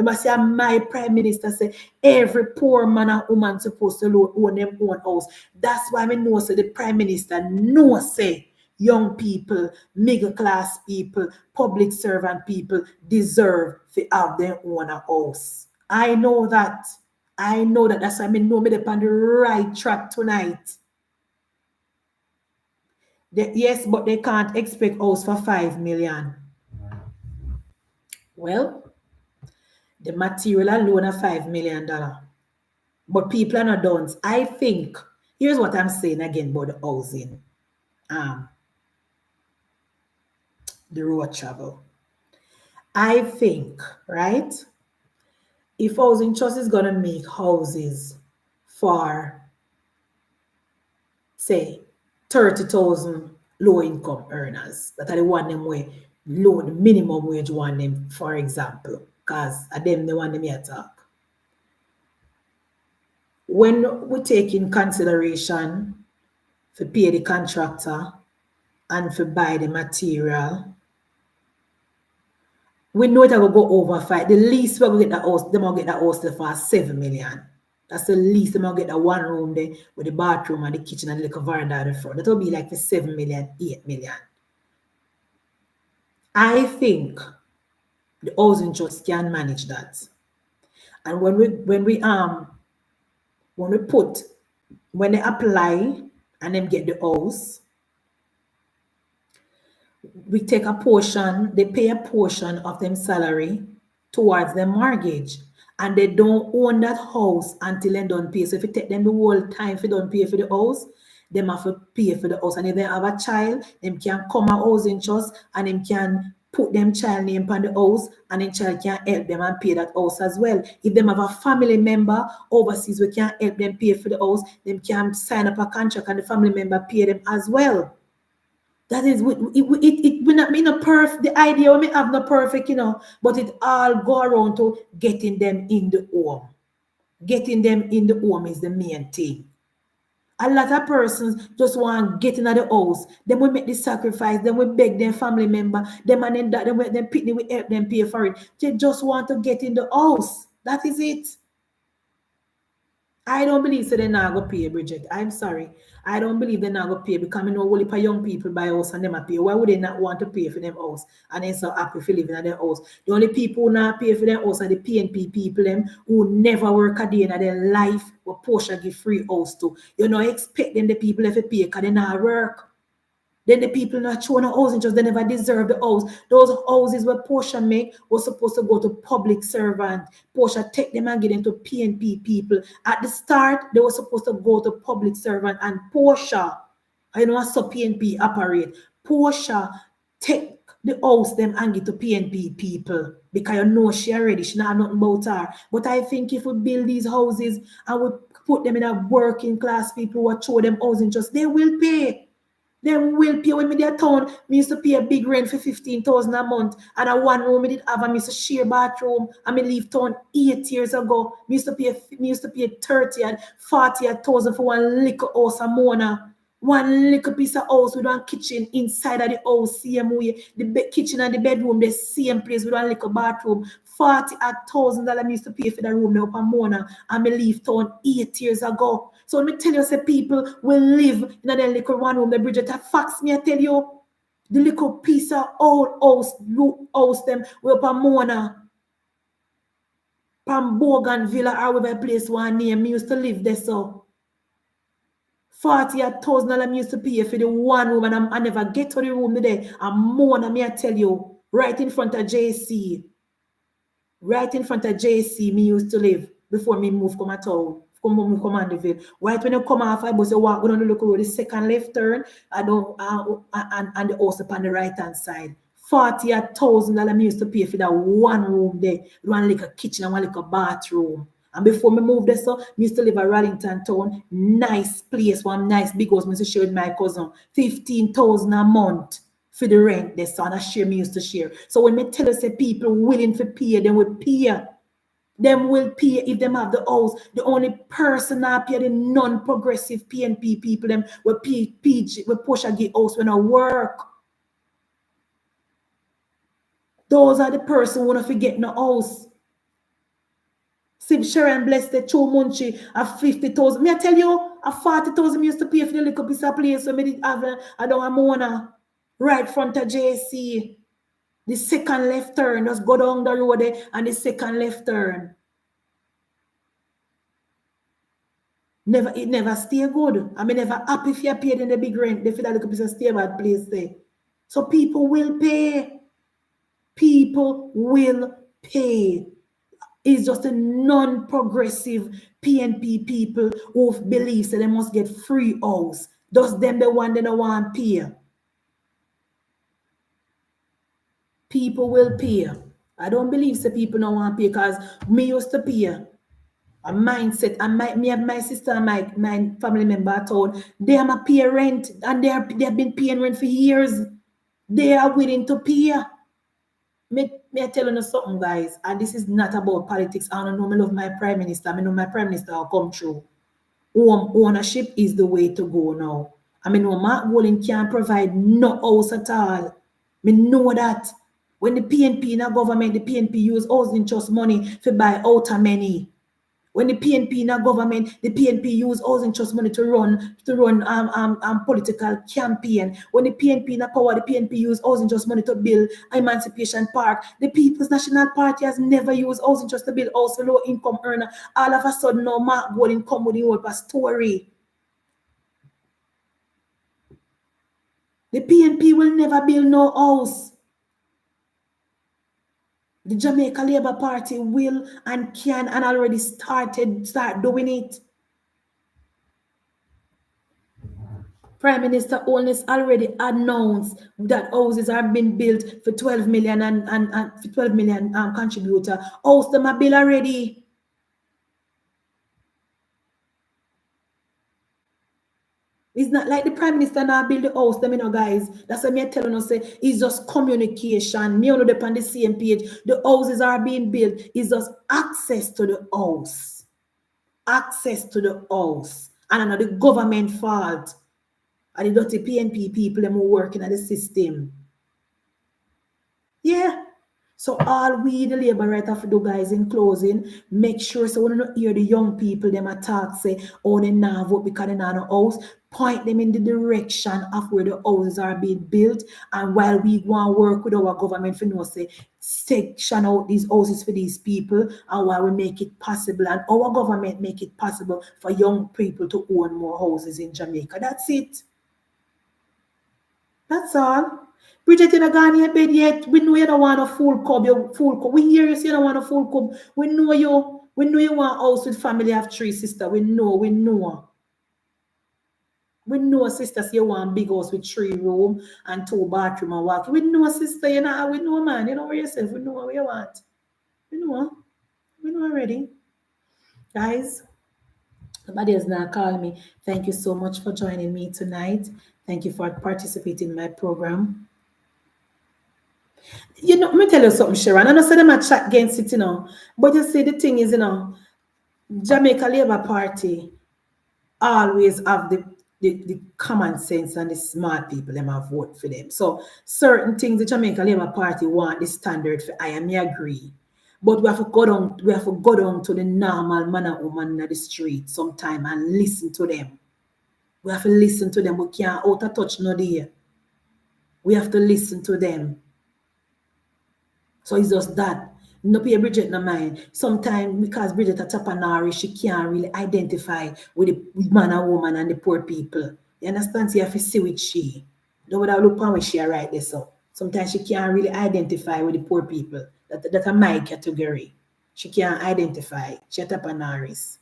You must say my prime minister say every poor man and woman supposed to own them own house. That's why I know say the prime minister no say young people, middle class people, public servant people deserve to have their own house. I know that. I know that. That's why I know me on the right track tonight. Yes, but they can't expect house for 5 million. Well, the material alone of $5 million. But people are not done. I think, here's what I'm saying again about the housing. The road travel. I think, right? If Housing Trust is going to make houses for, say, 30,000 low-income earners, that are the one them way low, the minimum wage one them, for example, because I them the one them here talk. When we take in consideration to pay the contractor and to buy the material, we know it will go over 5. The least we will get the house, them will get the house for 7 million. That's the least them will get the one room there with the bathroom and the kitchen and the little veranda at the front. That will be like for 7 million, 8 million. I think the Housing Trust can manage that. And when they apply and them get the house, we take a portion, they pay a portion of them salary towards their mortgage. And they don't own that house until they don't pay. So if you take them the whole time if you don't pay for the house, them have to pay for the house. And if they have a child, them can come a Housing Trust and them can put them child name on the house and then child can help them and pay that house as well. If them have a family member overseas, we can help them pay for the house. Them can sign up a contract and the family member pay them as well. That is, it will not be no perfect. The idea we may have no perfect, but it all go around to getting them in the home. Getting them in the home is the main thing. A lot of persons just want to get into the house. Then we make the sacrifice. Then we beg their family member. Them and then that. Then we pitney, we help them pay for it. They just want to get in the house. That is it. I don't believe so they're not going to pay, Bridget. I'm sorry. I don't believe they're not going to pay because I know only for young people buy house and them pay. Why would they not want to pay for them house and then so happy for living in their house? The only people who not pay for their house are the PNP people them who never work a day in their life or Portia give free house to. You know, expect them the people if they pay because they not work. Then the people not showing a housing just they never deserve the house. Those houses where Portia make was supposed to go to public servant. Portia take them and get them to PNP people. At the start, they were supposed to go to public servant and Portia, I know how PNP operate. Portia take the house them and get to PNP people because you know she already, she not have nothing about her. But I think if we build these houses and we put them in a working class people who show them housing just, they will pay. Them will pay. When me there town, me used to pay a big rent for 15,000 a month. And a one room me did have, and me used to share bathroom. And me leave town 8 years ago. Me used to pay 30 and 40,000 for one little house a month. One little piece of house with one kitchen inside of the house, same way. The kitchen and the bedroom, the same place with one little bathroom. $40,000 me used to pay for the room now per month. And me leave town 8 years ago. So let me tell you, say people will live in that little one room, the Bridget. Facts me, I tell you, the little piece of old house them will per month. From Bougainville or whatever place one name, me used to live there so. $40,000 me used to pay for the one room and I never get to the room today. I'm more than me, I tell you, right in front of JC. Right in front of JC, me used to live before me move come at town. Come on the ville. Right when you come off, I was walk going on the local road, the second left turn, and the house up on the right hand side. $40,000 me used to pay for that one room there, one little kitchen and one little bathroom. And before me moved there, so me used to live at Rallington town, nice place, one nice big house. Me used to share with my cousin, 15,000 a month for the rent. The son I share me used to share. So when me tell you say people willing to pay, then we pay. Them will pay if them have the house. The only person that pay the non-progressive PNP people, them will pay PG, will push a get house when I work. Those are the person who want to forget no house. Sharon blessed the 2 Munchie of 50,000. Me I tell you, a 40,000 used to pay for the little piece of place. So me did have I don't want Mona right front of JC. The second left turn, just go down the road there and the second left turn. It never stay good. I mean, never happy if you paid in the big rent. They feel that little piece of stay bad place there. So people will pay. People will pay. It's just a non-progressive PNP people who believe that they must get free house. Thus them the one they don't want to pay. People will pay. I don't believe that people don't want to pay because me used to pay. A mindset, and my sister and my family member told they are my pay rent and they have been paying rent for years. They are willing to pay. Me tell you something, guys, and this is not about politics. I don't know, I love my prime minister. I know my prime minister will come through. Ownership is the way to go now. I mean, no, Mark Walling can't provide no house at all. Me know that. When the PNP in a government, the PNP use housing trust money to buy outer many. When the PNP in a government, the PNP use housing trust money to run political campaign. When the PNP in a power, the PNP use housing trust money to build Emancipation Park. The People's National Party has never used housing trust to build house for low income earner. All of a sudden, now Mark Golding come with the whole story. The PNP will never build no house. The Jamaica Labour Party will and can and already start doing it. Prime Minister Holness already announced that houses are being built for 12 million and 12 million contributor. House them a bill already. It's not like the Prime Minister now build the house, them, you know, guys. That's what I'm telling us, say, it's just communication. Me on the same page. The houses are being built. It's just access to the house. Access to the house. And another government fault. And the dirty PNP people, them who working at the system. Yeah. So all we, the labor right have to do, guys, in closing, make sure so we don't hear the young people, them attack, say, oh, they now vote because they not a house. Point them in the direction of where the houses are being built. And while we go and work with our government for no say, section out these houses for these people, and while we make it possible, and our government make it possible for young people to own more houses in Jamaica. That's it. That's all. Bridget, you not gone in your bed yet. We know you don't want a full cup. We hear you say you don't want a full cup. We know you want a house with family of 3 sisters. We know. We know, sisters, you want a big house with 3 rooms and 2 bathrooms and walk. We know, sister, you know, we know, man. You know where yourself. We know what you want. We know already. Guys, somebody has now called me. Thank you so much for joining me tonight. Thank you for participating in my program. You know, let me tell you something, Sharon. I know say them a chat against it, you know. But you see, the thing is, you know, Jamaica Labour Party always have the common sense and the smart people them have vote for them. So certain things the Jamaica Labour Party want the standard for I agree. But we have to go down to the normal man and woman in the street sometime and listen to them. We have to listen to them. We can't out of touch no day. We have to listen to them. So it's just that. No pay Bridget no mind. Sometimes because Bridget a tapanari, she can't really identify with the man and woman and the poor people. You understand? So you have to see with she. Don't look upon when she right there. So sometimes she can't really identify with the poor people. That's a my category. She can't identify. She a tapanaris.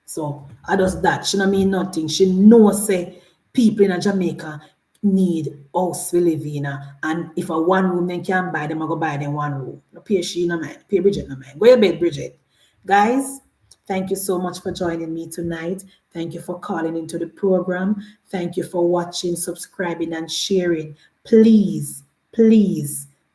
So I does that. She don't mean nothing. She knows say people in Jamaica need house to live in, and if a 1 room then can buy them, I go buy them 1 room. No pay she no mind, pay Bridget no mind. Go your bed, Bridget. Guys, thank you so much for joining me tonight. Thank you for calling into the program. Thank you for watching, subscribing, and sharing. Please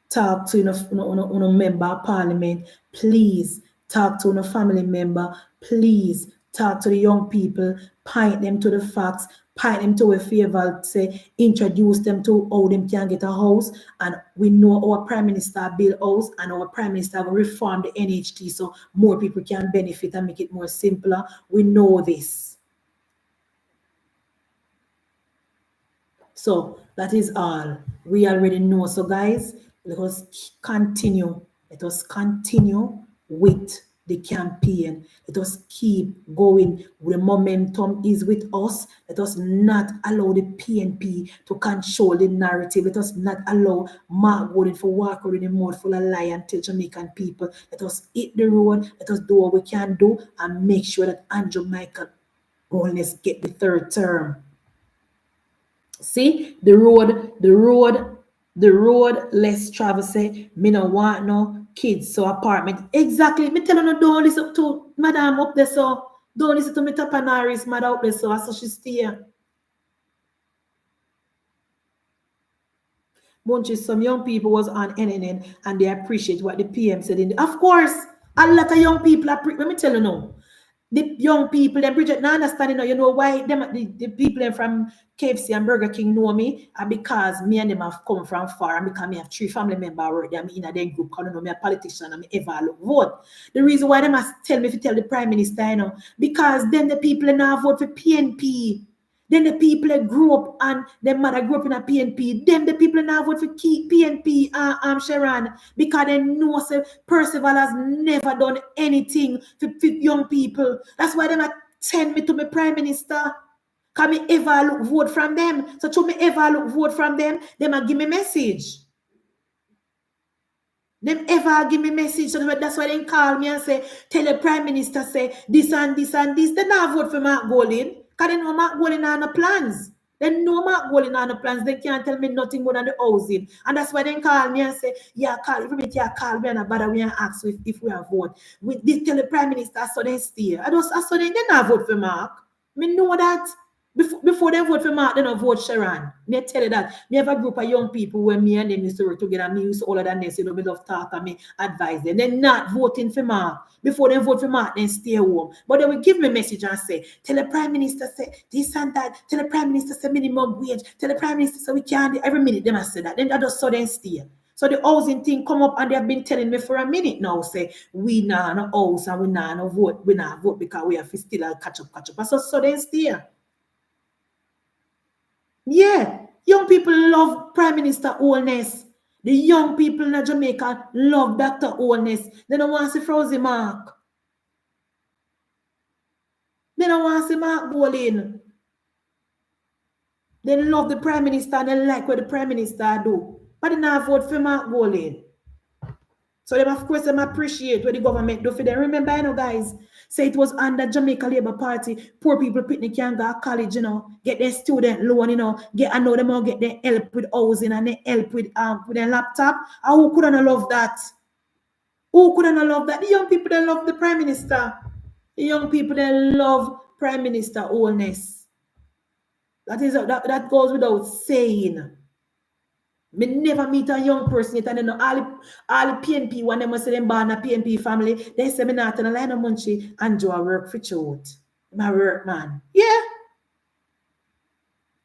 talk to a member of parliament. Please talk to a family member. Please talk to the young people. Point them to the facts. point them to a favor, say, introduce them to how them can get a house. And we know our Prime Minister build house and our Prime Minister will reform the NHT so more people can benefit and make it more simpler. We know this. So that is all. We already know. So guys, let us continue. Let us continue with the campaign. Let us keep going. The momentum is with us. Let us not allow the PNP to control the narrative. Let us not allow Mark Gordon for walk around the mouth full of lie and tell Jamaican people. Let us hit the road. Let us do what we can do and make sure that Andrew Michael Holness get the third term. See, the road less travel say, me no want no kids, so apartment. Exactly. Me tell her don't listen to madam up there, so don't listen to me Tapanaris, madam up there, so she stay. Bunches, some young people was on NNN and they appreciate what the PM said. Of course, a lot of young people let me tell you now. The young people, them Bridget, now understand, you know why them the people from KFC and Burger King know me, and because me and them have come from far, and because me have 3 family members work there, me in a them group, because know me a politician and me ever look vote. The reason why they must tell me if you tell the Prime Minister, you know, because then the people now vote for PNP. Then the people that grew up and their mother grew up in a PNP. Then the people now vote for PNP, Sharon, because they know say Percival has never done anything for young people. That's why they send me to my Prime Minister. Can me ever look vote from them? So to me ever look vote from them, they might give me message. Them ever give me message. So that's why they call me and say, tell the Prime Minister say this and this and this. They not vote for Mark Golding. Because they know Mark Golding on the plans. They know Mark Golding on the plans. They can't tell me nothing more than the housing. And that's why they call me and say, yeah, call everybody call me and bother we and ask if we have vote. With this tell the Prime Minister so they stay. I saw they not vote for Mark. I know that. Before they vote for Mark, they don't vote Sharon. Me tell you that. Me have a group of young people where me and them used to work together. Me used to all of that, you know, me love talk and me advise them. They're not voting for Mark. Before they vote for Mark, then stay home. But they will give me a message and say, tell the Prime Minister say this and that. Tell the Prime Minister say minimum wage. Tell the Prime Minister say we can't do every minute. They must say that. Then I just saw them stay. So the housing thing come up and they have been telling me for a minute now, say, we nah no house and we nah no vote. We nah vote because we have to still catch up. So they stay. Yeah, young people love Prime Minister Holness. The young people in Jamaica love Dr. Holness. They don't want to see Frozy Mark. They don't want to see Mark Golding. They love the Prime Minister and they like what the Prime Minister do. But they not vote for Mark Golding. So them, of course, them appreciate what the government do for them. Remember, you know, guys, say it was under Jamaica Labour Party, poor people picnic can go to college, you know, get their student loan, you know, I know them all get their help with housing and their help with their laptop. And who couldn't love that? Who couldn't love that? The young people, they love the Prime Minister. The young people, they love Prime Minister Holness. That goes without saying. Me never meet a young person yet, and they know all the PNP, when they must say them born a PNP family, they say me not in a line of munchie and do a work for children. My work, man. Yeah.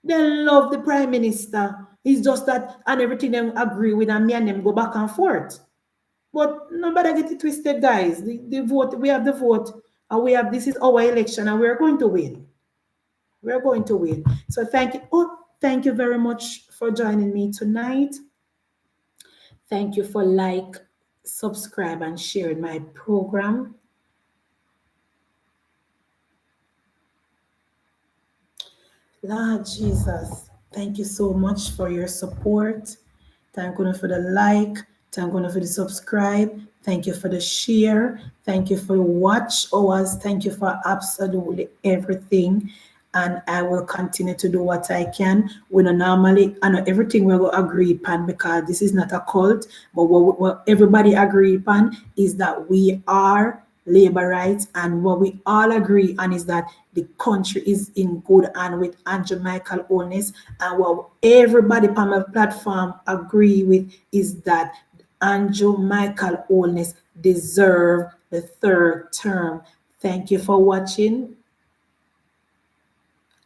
They love the Prime Minister. It's just that and everything them agree with and me and them go back and forth. But nobody get it twisted, guys. The vote, we have the vote, and we have this is our election, and we're going to win. We're going to win. So thank you. Oh, thank you very much for joining me tonight. Thank you for like, subscribe, and sharing my program. Lord Jesus, thank you so much for your support. Thank you for the like. Thank you for the subscribe. Thank you for the share. Thank you for the watch hours. Thank you for absolutely everything. And I will continue to do what I can. We don't normally, I know everything we will agree upon because this is not a cult, but what everybody agree upon is that we are labor rights, and what we all agree on is that the country is in good hand with Andrew Michael Holness, and what everybody on my platform agree with is that Andrew Michael Holness deserve the third term. Thank you for watching.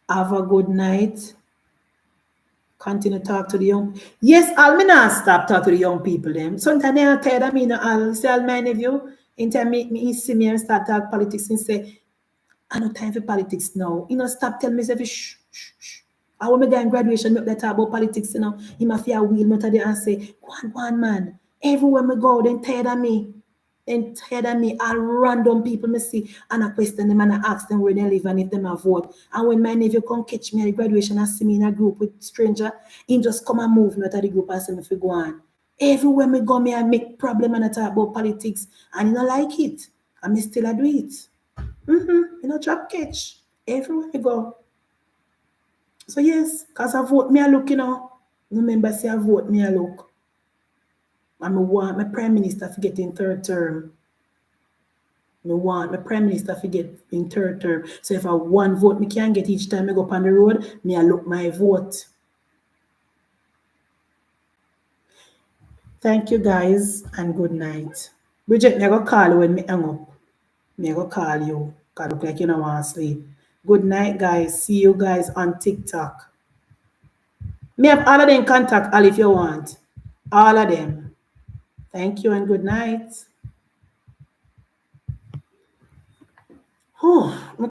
Have a good night. Continue to talk to the young. Yes, I'll me not stop talk to the young people them. Sometimes they are tired of me. No, I'll say I'll many of you. In time me see me and start talk politics and say, I no time for politics now. You know, stop telling me say shh, shh, shh. I want me go in graduation, make that talk about politics, you know. He must fear wheel, not there and say, go on, man. Everywhere me go, they tired of me. Then tired of me. All random people me see and I question them and I ask them where they live and if them a vote. And when my nephew come catch me at the graduation and see me in a group with stranger, he just come and move me out of the group and say me if go on. Everywhere me go, me I make problem and I talk about politics and you don't like it. And me still I do it. You know, drop catch. Everywhere I go. So yes, because I vote me a look, you know. Remember, say I vote me a look. And I want my prime minister to get in third term. I want my prime minister to get in third term. So if I one vote me can get each time I go up on the road, me I look my vote. Thank you guys and good night. Bridget, me go call you when me hang up. Me go call you. Cause look like you don't want to sleep. Good night, guys. See you guys on TikTok. Me have all of them contact all if you want. All of them. Thank you and good night. Oh,